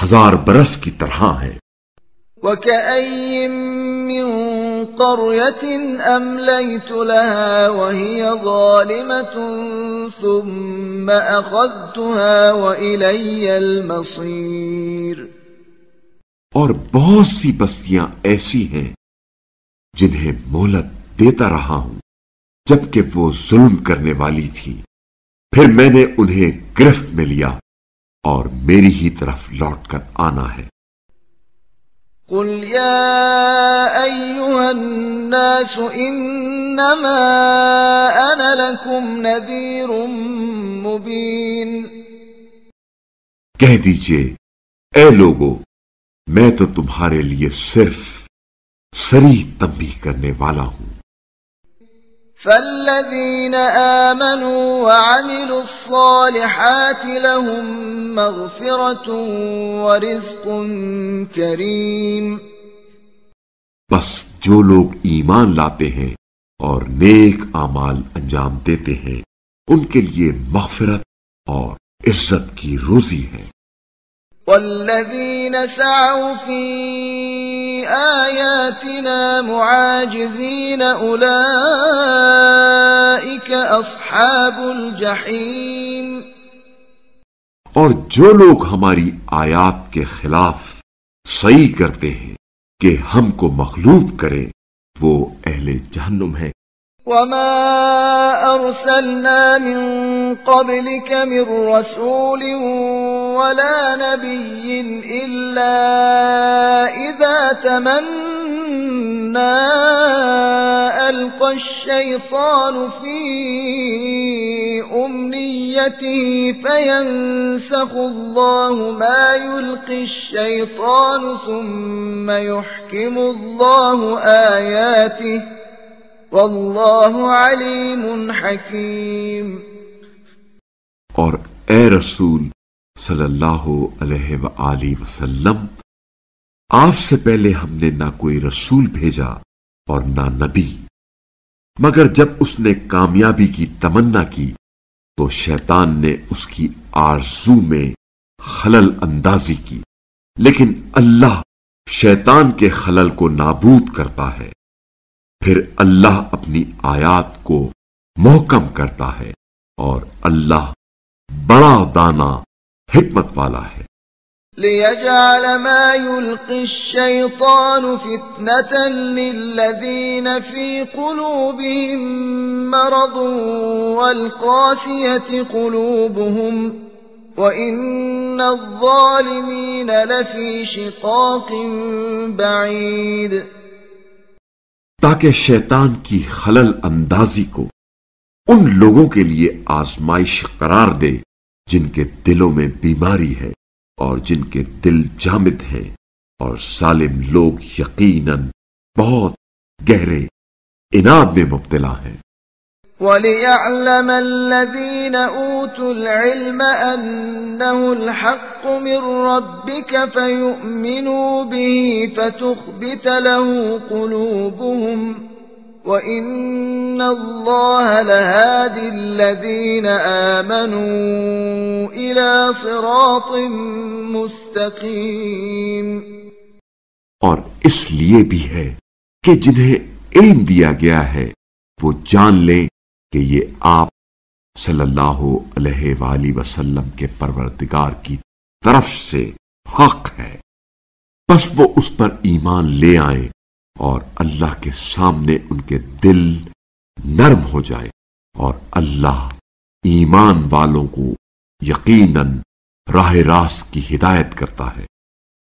1000 برس کی طرح ہے۔ وَكَأَيٍّ مِّن قَرْيَةٍ أَمْلَيْتُ لَهَا وَهِيَ ظَالِمَةٌ ثُمَّ أَخَذْتُهَا وَإِلَيَّ الْمَصِيرُ۔ اور بہت سی بستیاں ایسی ہیں جنہیں مہلت دیتا رہا ہوں جبکہ وہ ظلم کرنے والی تھی، پھر میں نے انہیں گرفت میں لیا اور میری ہی طرف لوٹ کر آنا ہے۔ قل يا أيها الناس إنما أنا لكم نذير مبين۔ کہہ دیجئے اے لوگو، میں تو تمہارے لیے صرف صریح تنبیہ کرنے والا ہوں۔ فالذين آمنوا وعملوا الصالحات لهم مغفرة ورزق كريم۔ بس جو لوگ ایمان لاتے ہیں اور نیک اعمال انجام دیتے ہیں ان کے لیے مغفرت اور عزت کی روزی ہے۔ والذين سعوا في آياتنا معاجزين أولئك أصحاب الجحيم۔ اور جو لوگ ہماری آیات کے خلاف سعی کرتے ہیں کہ ہم کو مغلوب کریں وہ اہل جہنم ہیں۔ وما أرسلنا من قبلك من رسول ولا نبي إلا إذا تمنى ألقى الشيطان في أمنيته فينسخ الله ما يلقي الشيطان ثم يحكم الله آياته واللہ علیم حکیم۔ اور اے رسول صلی اللہ علیہ وآلہ وسلم، آپ سے پہلے ہم نے نہ کوئی رسول بھیجا اور نہ نبی، مگر جب اس نے کامیابی کی تمنا کی تو شیطان نے اس کی آرزو میں خلل اندازی کی، لیکن اللہ شیطان کے خلل کو نابود کرتا ہے، پھر اللہ اپنی آیات کو محکم کرتا ہے، اور اللہ بڑا دانا حکمت والا ہے۔ لِيَجْعَلَ مَا يُلْقِي الشَّيْطَانُ فِتْنَةً لِلَّذِينَ فِي قُلُوبِهِم مَّرَضٌ وَالْقَاسِيَةِ قُلُوبُهُمْ وَإِنَّ الظَّالِمِينَ لَفِي شِقَاقٍ بَعِيدٍ، تاکہ شیطان کی خلل اندازی کو ان لوگوں کے لیے آزمائش قرار دے جن کے دلوں میں بیماری ہے اور جن کے دل جامد ہیں، اور ظالم لوگ یقیناً بہت گہرے عناد میں مبتلا ہیں۔ وَلِيَعْلَمَ الَّذِينَ أُوتُوا الْعِلْمَ أَنَّهُ الْحَقُّ مِنْ رَبِّكَ فَيُؤْمِنُوا بِهِ فَتُخْبِتَ لَهُ قُلُوبُهُمْ وَإِنَّ اللَّهَ لَهَادِ الَّذِينَ آمَنُوا إِلَى صِرَاطٍ مُسْتَقِيمٍ۔ اور اس لیے بھی ہے کہ جنہیں علم دیا گیا ہے وہ جان لیں کہ یہ آپ صلی اللہ علیہ وآلہ وسلم کے پروردگار کی طرف سے حق ہے، بس وہ اس پر ایمان لے آئیں اور اللہ کے سامنے ان کے دل نرم ہو جائے، اور اللہ ایمان والوں کو یقیناً راہ راست کی ہدایت کرتا ہے۔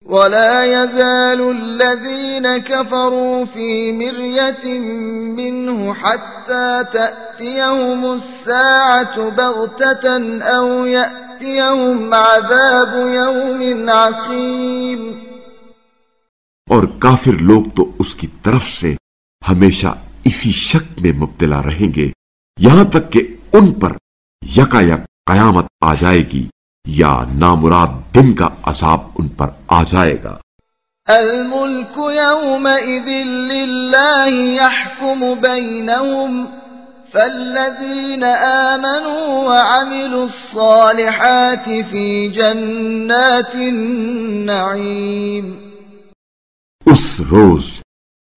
وَلَا يَزَالُ الَّذِينَ كَفَرُوا فِي مِرْيَةٍ مِّنْهُ حَتَّى تَأْتِيَهُمُ السَّاعَةُ بَغْتَةً أَوْ يَأْتِيَهُمْ عَذَابُ يَوْمٍ عَقِيمٍ۔ اور کافر لوگ تو اس کی طرف سے ہمیشہ اسی شک میں مبتلا رہیں گے یہاں تک کہ ان پر یکایک قیامت آ جائے گی یا نامراد دن کا عذاب ان پر آ جائے گا۔ الملك يومئذ لله يحكم بينهم فالذين آمنوا وعملوا الصالحات في جنات النعيم۔ اس روز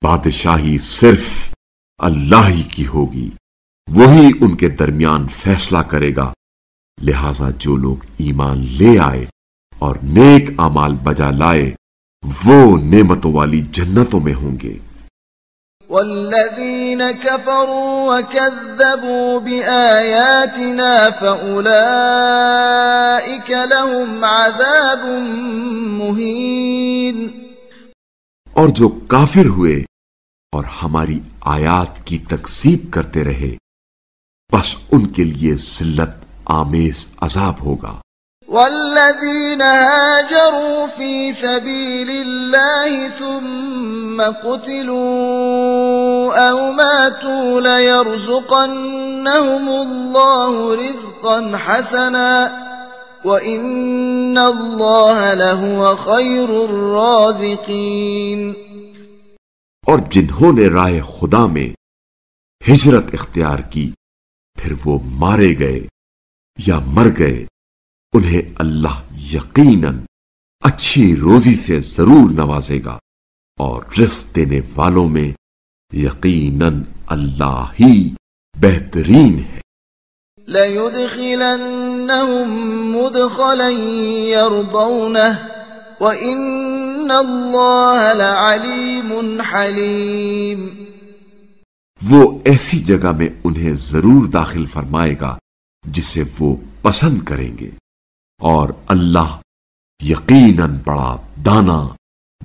بادشاہی صرف اللہ ہی کی ہوگی، وہی ان کے درمیان فیصلہ کرے گا، لہذا جو لوگ ایمان لے آئے اور نیک اعمال بجا لائے وہ نعمتوں والی جنتوں میں ہوں گے۔ والذین کفروا وکذبوا بآیاتنا فأولئک لهم عذاب مہین۔ اور جو کافر ہوئے اور ہماری آیات کی تکذیب کرتے رہے بس ان کے لیے ذلت آمیز عذاب ہوگا۔ والذین هاجروا فی سبیل اللہ ثم قتلوا او ماتوا لیرزقنہم اللہ رزقا حسنا وَإِنَّ اللَّهَ لَهُوَ خَيْرُ الرَّازِقِينَ۔ اور جنہوں نے راہ خدا میں ہجرت اختیار کی پھر وہ مارے گئے یا مر گئے، انہیں اللہ یقیناً اچھی روزی سے ضرور نوازے گا، اور رزق دینے والوں میں یقیناً اللہ ہی بہترین ہے۔ لَيُدْخِلَنَّهُمْ مُدْخَلًا يَرْضَوْنَهُ وَإِنَّ اللَّهَ لَعَلِيمٌ حَلِيمٌ۔ وہ ایسی جگہ میں انہیں ضرور داخل فرمائے گا جسے وہ پسند کریں گے، اور اللہ یقیناً بڑا دانا،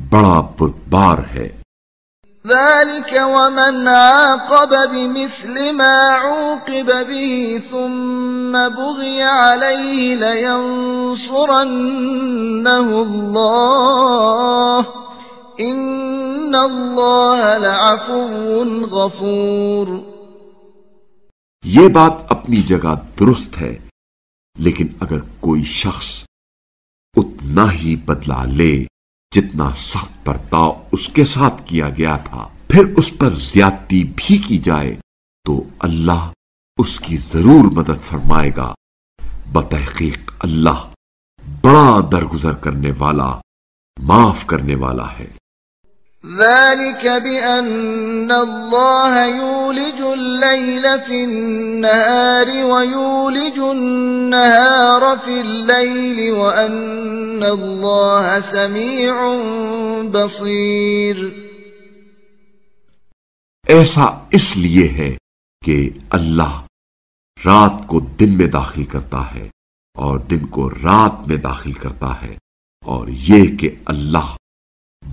بڑا بردبار ہے۔ ذلك ومن عاقب بمثل ما عوقب به ثم بغي عليه لينصرنه الله إن الله لعفو غفور۔ یہ بات اپنی جگہ درست ہے، لیکن اگر کوئی شخص اتنا ہی بدلہ لے جتنا سخت برتاؤ اس کے ساتھ کیا گیا تھا، پھر اس پر زیادتی بھی کی جائے تو اللہ اس کی ضرور مدد فرمائے گا۔ بتحقیق اللہ بڑا درگزر کرنے والا، معاف کرنے والا ہے۔ ذلك بأن الله يولج الليل في النهار ويولج النهار في الليل وأن الله سميع بصير۔ ایسا اس لیے ہے کہ اللہ رات کو دن میں داخل کرتا ہے اور دن کو رات میں داخل کرتا ہے، اور یہ کہ اللہ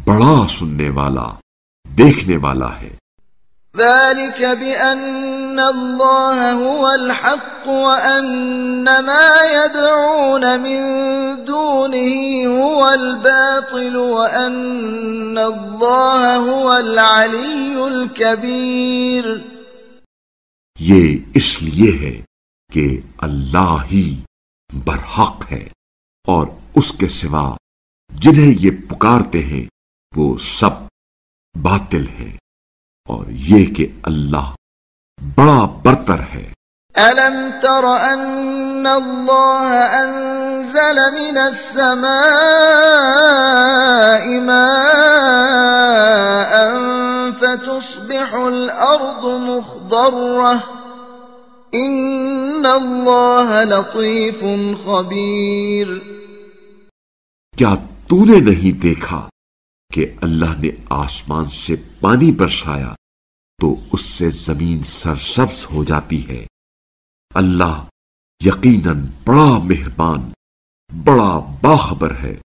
بڑا سننے والا، دیکھنے والا ہے۔ ذلك بأن الله هو الحق وأن ما يدعون من دونه هو الباطل وأن الله هو العلي الكبير۔ یہ اس لیے ہے کہ اللہ ہی برحق ہے اور اس کے سوا جنہیں یہ پکارتے ہیں وہ سب باطل ہیں، اور یہ کہ اللہ بڑا برتر ہے۔ أَلَمْ تَرَ أَنَّ اللَّهَ أَنزَلَ مِنَ السَّمَاءِ مَاءً فَتُصْبِحُ الْأَرْضُ مُخْضَرَّةً إِنَّ اللَّهَ لَطِيفٌ خَبِيرٌ۔ کیا تو نے نہیں دیکھا کہ اللہ نے آسمان سے پانی برسایا تو اس سے زمین سرسبز ہو جاتی ہے؟ اللہ یقیناً بڑا مہربان، بڑا باخبر ہے۔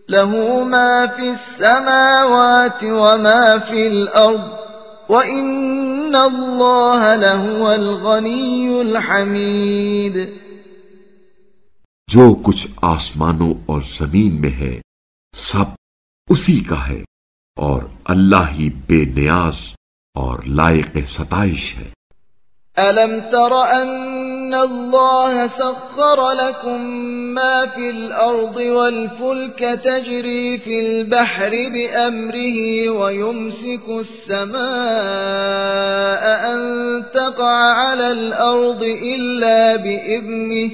له ما في السماوات وما في الأرض وإن الله لهو الغني الحميد۔ جو کچھ آسمانوں اور زمین میں ہے سب اسی کا ہے، اور اللہ ہی بے نیاز اور لائق ستائش ہے۔ أَلَمْ تَرَ أَنَّ اللَّهَ سَخَّرَ لَكُم مَّا فِي الْأَرْضِ وَالْفُلْكَ تَجْرِي فِي الْبَحْرِ بِأَمْرِهِ وَيُمْسِكُ السَّمَاءَ أَن تَقَعَ عَلَى الْأَرْضِ إِلَّا بِإِذْنِهِ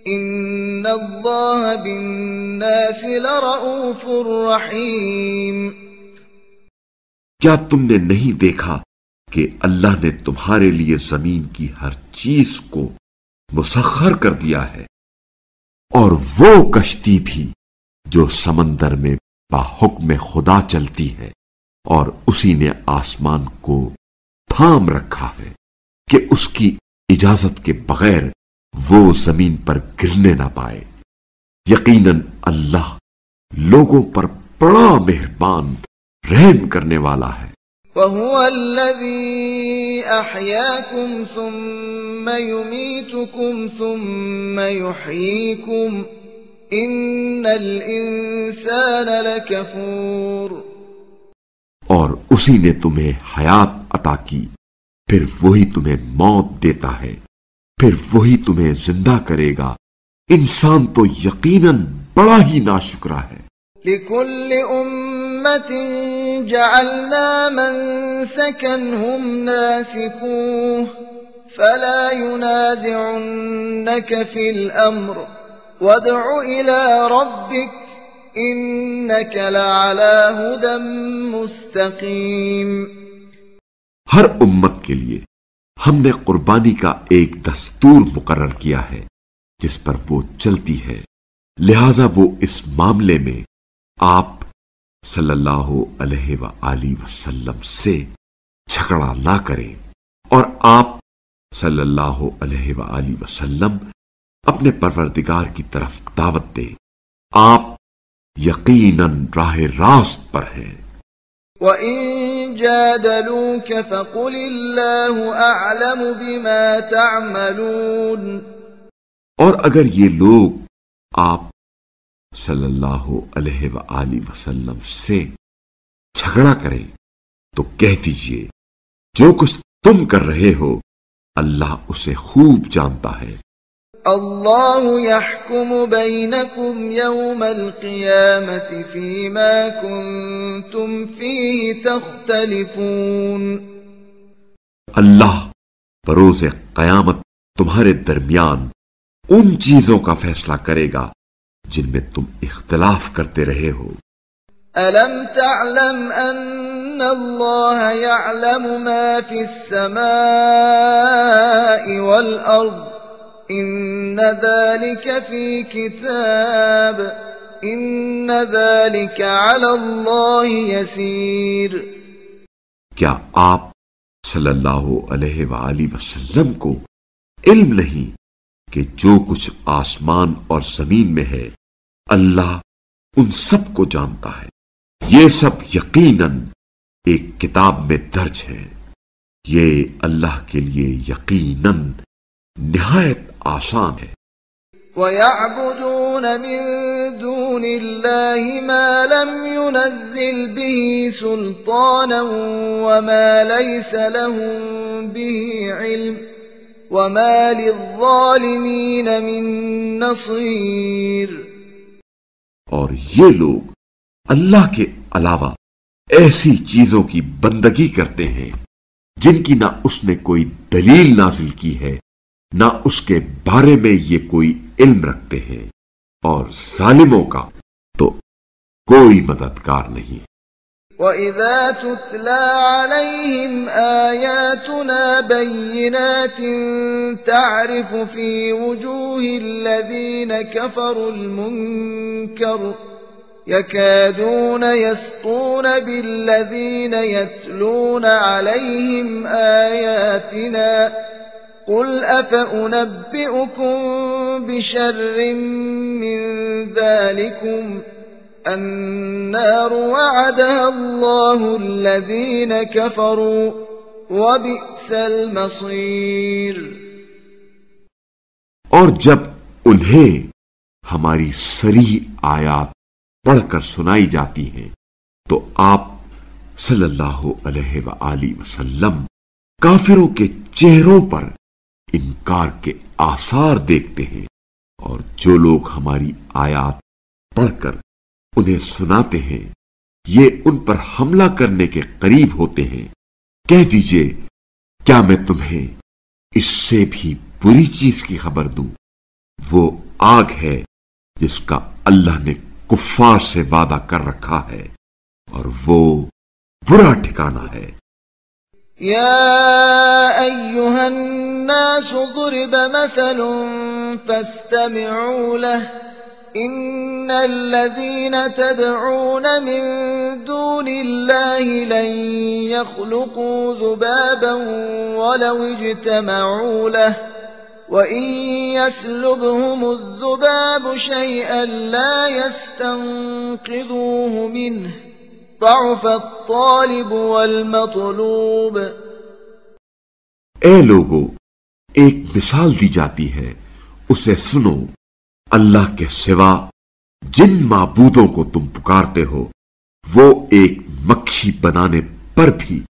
إِنَّ اللَّهَ بِالنَّاسِ لَرَءُوفٌ رَحِيمٌ۔ کیا تم نے نہیں دیکھا کہ اللہ نے تمہارے لیے زمین کی ہر چیز کو مسخر کر دیا ہے، اور وہ کشتی بھی جو سمندر میں باحکم خدا چلتی ہے، اور اسی نے آسمان کو تھام رکھا ہے کہ اس کی اجازت کے بغیر وہ زمین پر گرنے نہ پائے۔ یقیناً اللہ لوگوں پر بڑا مہربان، رحم کرنے والا ہے۔ وَهُوَ الَّذِي أَحْيَاكُمْ ثُمَّ يُمِيتُكُمْ ثُمَّ يُحْيِيكُمْ إِنَّ الْإِنسَانَ لَكَفُورٌ۔ اور اسی نے تمہیں حیات عطا کی، پھر وہی تمہیں موت دیتا ہے، پھر وہی تمہیں زندہ کرے گا۔ انسان تو یقیناً بڑا ہی ناشکرا ہے۔ لِكُلِّ أُمَّةٍ جَعَلْنَا مَنسَكًا هُمْ نَاسِكُوهُ فَلَا يُنَازِعُنَّكَ فِي الْأَمْرِ وَادْعُ إِلَى رَبِّكَ إِنَّكَ لَعَلَى هُدًى مُسْتَقِيمٍ۔ ہر امت کے لیے ہم نے قربانی کا ایک دستور مقرر کیا ہے جس پر وہ چلتی ہے، لہذا وہ اس معاملے میں آپ صلی اللہ علیہ وآلہ وسلم سے جھگڑا نہ کریں، اور آپ صلی اللہ علیہ وآلہ وسلم اپنے پروردگار کی طرف دعوت دیں، آپ یقیناً راہ راست پر ہیں۔ وَإِن جَادَلُوكَ فَقُلِ اللَّهُ أَعْلَمُ بِمَا تَعْمَلُونَ۔ اور اگر یہ لوگ آپ صلی اللہ علیہ وآلہ وسلم سے جھگڑا کریں تو کہہ دیجئے جو کچھ تم کر رہے ہو اللہ اسے خوب جانتا ہے۔ اللہ يحكم بينكم يوم القيامة فيما كنتم فيه تختلفون۔ اللہ بروز قیامت تمہارے درمیان ان چیزوں کا فیصلہ کرے گا جن میں تم اختلاف کرتے رہے ہو۔ أَلَمْ تَعْلَمْ أَنَّ اللَّهَ يَعْلَمُ مَا فِي السَّمَاءِ وَالْأَرْضِ إِنَّ ذَلِكَ فِي كِتَابٍ إِنَّ ذَلِكَ عَلَى اللَّهِ يَسِيرٌ۔ کیا آپ صلی اللہ علیہ وآلہ وسلم کو علم نہیں کہ جو کچھ آسمان اور زمین میں ہے اللہ ان سب کو جانتا ہے، یہ سب یقیناً ایک کتاب میں درج ہے، یہ اللہ کے لیے یقیناً نہایت آسان ہے۔ وَيَعْبُدُونَ مِن دُونِ اللَّهِ مَا لَمْ يُنَزِّلْ بِهِ سُلْطَانًا وَمَا لَيْسَ لَهُم بِهِ عِلْمٌ وَمَا لِلظَّالِمِينَ مِن نَّصِيرٍ۔ اور یہ لوگ اللہ کے علاوہ ایسی چیزوں کی بندگی کرتے ہیں جن کی نہ اس نے کوئی دلیل نازل کی ہے نہ اس کے بارے میں یہ کوئی علم رکھتے ہیں، اور ظالموں کا تو کوئی مددگار نہیں۔ وَإِذَا تُتْلَى عَلَيْهِمْ آيَاتُنَا بَيِّنَاتٍ تَعْرِفُ فِي وُجُوهِ الَّذِينَ كَفَرُوا الْمُنكَرَ يَكَادُونَ يَسْطُونَ بِالَّذِينَ يَتْلُونَ عَلَيْهِمْ آيَاتِنَا قُلْ أَفَأُنَبِّئُكُم بِشَرٍّ مِّن ذَلِكُمْ النَّارُ وَعَدَهَا اللَّهُ الَّذِينَ كَفَرُوا وَبِئْسَ الْمَصِيرُ۔ اور جب انہیں ہماری صریح آیات پڑھ کر سنائی جاتی ہیں تو آپ صلی اللہ علیہ وآلہ وسلم کافروں کے چہروں پر انکار کے آثار دیکھتے ہیں، اور جو لوگ ہماری آیات پڑھ کر انہیں سناتے ہیں یہ ان پر حملہ کرنے کے قریب ہوتے ہیں۔ کہہ دیجئے کیا میں تمہیں اس سے بھی بری چیز کی خبر دوں؟ وہ آگ ہے جس کا اللہ نے کفار سے وعدہ کر رکھا ہے، اور وہ برا ٹھکانہ ہے۔ يا أيها الناس ضرب مثل فاستمعوا له إن الذين تدعون من دون الله لن يخلقوا ذبابا ولو اجتمعوا له وَإِن يَسْلُبْهُمُ الذُّبَابُ شَيْئًا لَّا يَسْتَنقِذُوهُ مِنْهُ ضَعُفَ الطَّالِبُ وَالْمَطْلُوبُ۔ اے لوگو، ایک مثال دی جاتی ہے، اسے سنو۔ اللہ کے سوا جن معبودوں کو تم پکارتے ہو وہ ایک مکھی بنانے پر بھی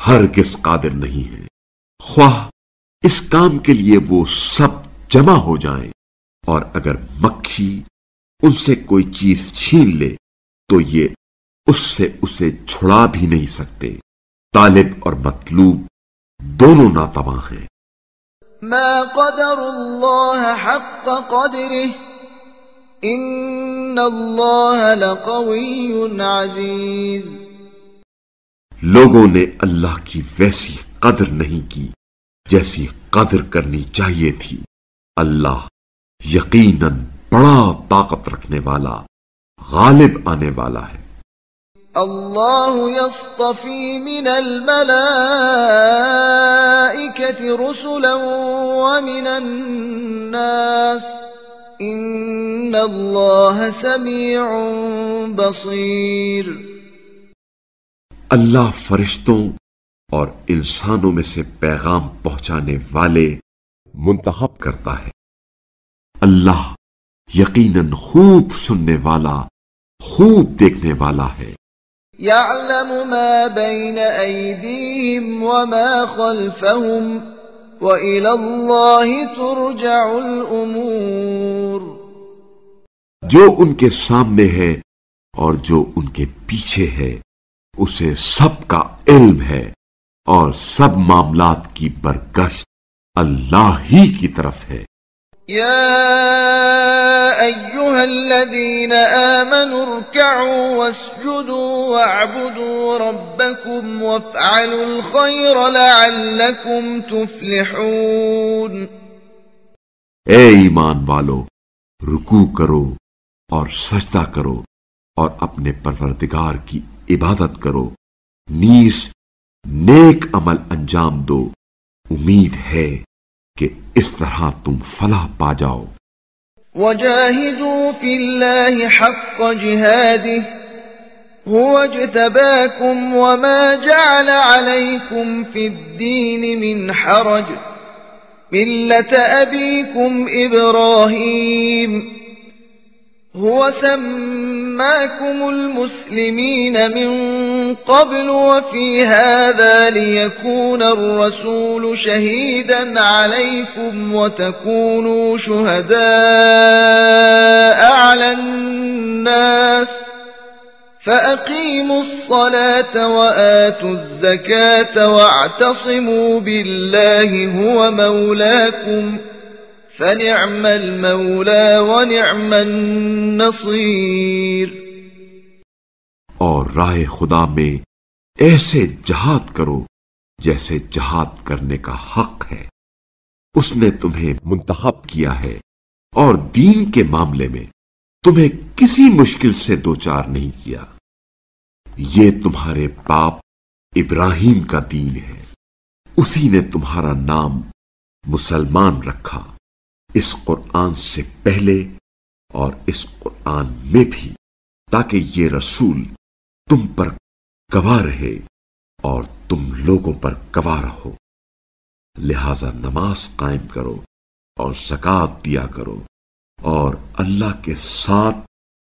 ہرگز قادر نہیں ہے، خواہ اس کام کے لیے وہ سب جمع ہو جائیں، اور اگر مکھی ان سے کوئی چیز چھین لے تو یہ اس سے اسے چھڑا بھی نہیں سکتے۔ طالب اور مطلوب دونوں ناتواں ہیں۔ ما قدر اللہ حق قدره ان اللہ لقوی عزیز۔ لوگوں نے اللہ کی ویسی قدر نہیں کی جیسی قدر کرنی چاہیے تھی۔ اللہ یقیناً بڑا طاقت رکھنے والا، غالب آنے والا ہے۔ اللہ یصطفی من الملائکة رسلا ومن الناس ان اللہ سمیع بصیر۔ اللہ فرشتوں اور انسانوں میں سے پیغام پہنچانے والے منتخب کرتا ہے۔ اللہ یقیناً خوب سننے والا، خوب دیکھنے والا ہے۔ يعلم ما بين أيديهم وما خلفهم وإلى الله ترجع الأمور۔ جو ان کے سامنے ہے اور جو ان کے پیچھے ہے اسے سب کا علم ہے، اور سب معاملات کی برگشت اللہ ہی کی طرف ہے۔ يا أيها الذين آمنوا اركعوا واسجدوا واعبدوا ربكم وافعلوا الخير لعلكم تفلحون۔ اے ایمان والو، رکوع کرو اور سجدہ کرو اور اپنے پروردگار کی عبادت کرو، نیز نیک عمل انجام دو، امید ہے کہ اس طرح تم فلاح پا جاؤ۔ وجاهدوا في الله حق جهاده هو اجتباكم وما جعل عليكم في الدين من حرج ملة أبيكم إبراهيم هو سماكم المسلمين من قبل وفي هذا ليكون الرسول شهيدا عليكم وتكونوا شهداء على الناس فأقيموا الصلاة وآتوا الزكاة واعتصموا بالله هو مولاكم فنعم المولى ونعم النصير۔ اور راہ خدا میں ایسے جہاد کرو جیسے جہاد کرنے کا حق ہے، اس نے تمہیں منتخب کیا ہے اور دین کے معاملے میں تمہیں کسی مشکل سے دوچار نہیں کیا۔ یہ تمہارے باپ ابراہیم کا دین ہے، اسی نے تمہارا نام مسلمان رکھا، اس قرآن سے پہلے اور اس قرآن میں بھی، تاکہ یہ رسول تم پر گواہ رہے اور تم لوگوں پر گواہ رہو۔ لہذا نماز قائم کرو اور زکوٰۃ دیا کرو اور اللہ کے ساتھ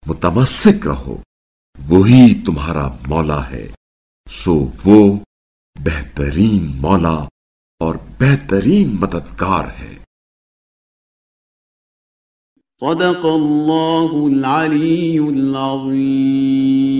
متمسک رہو، وہی تمہارا مولا ہے، سو وہ بہترین مولا اور بہترین مددگار ہے۔ صدق اللہ العلی العظیم۔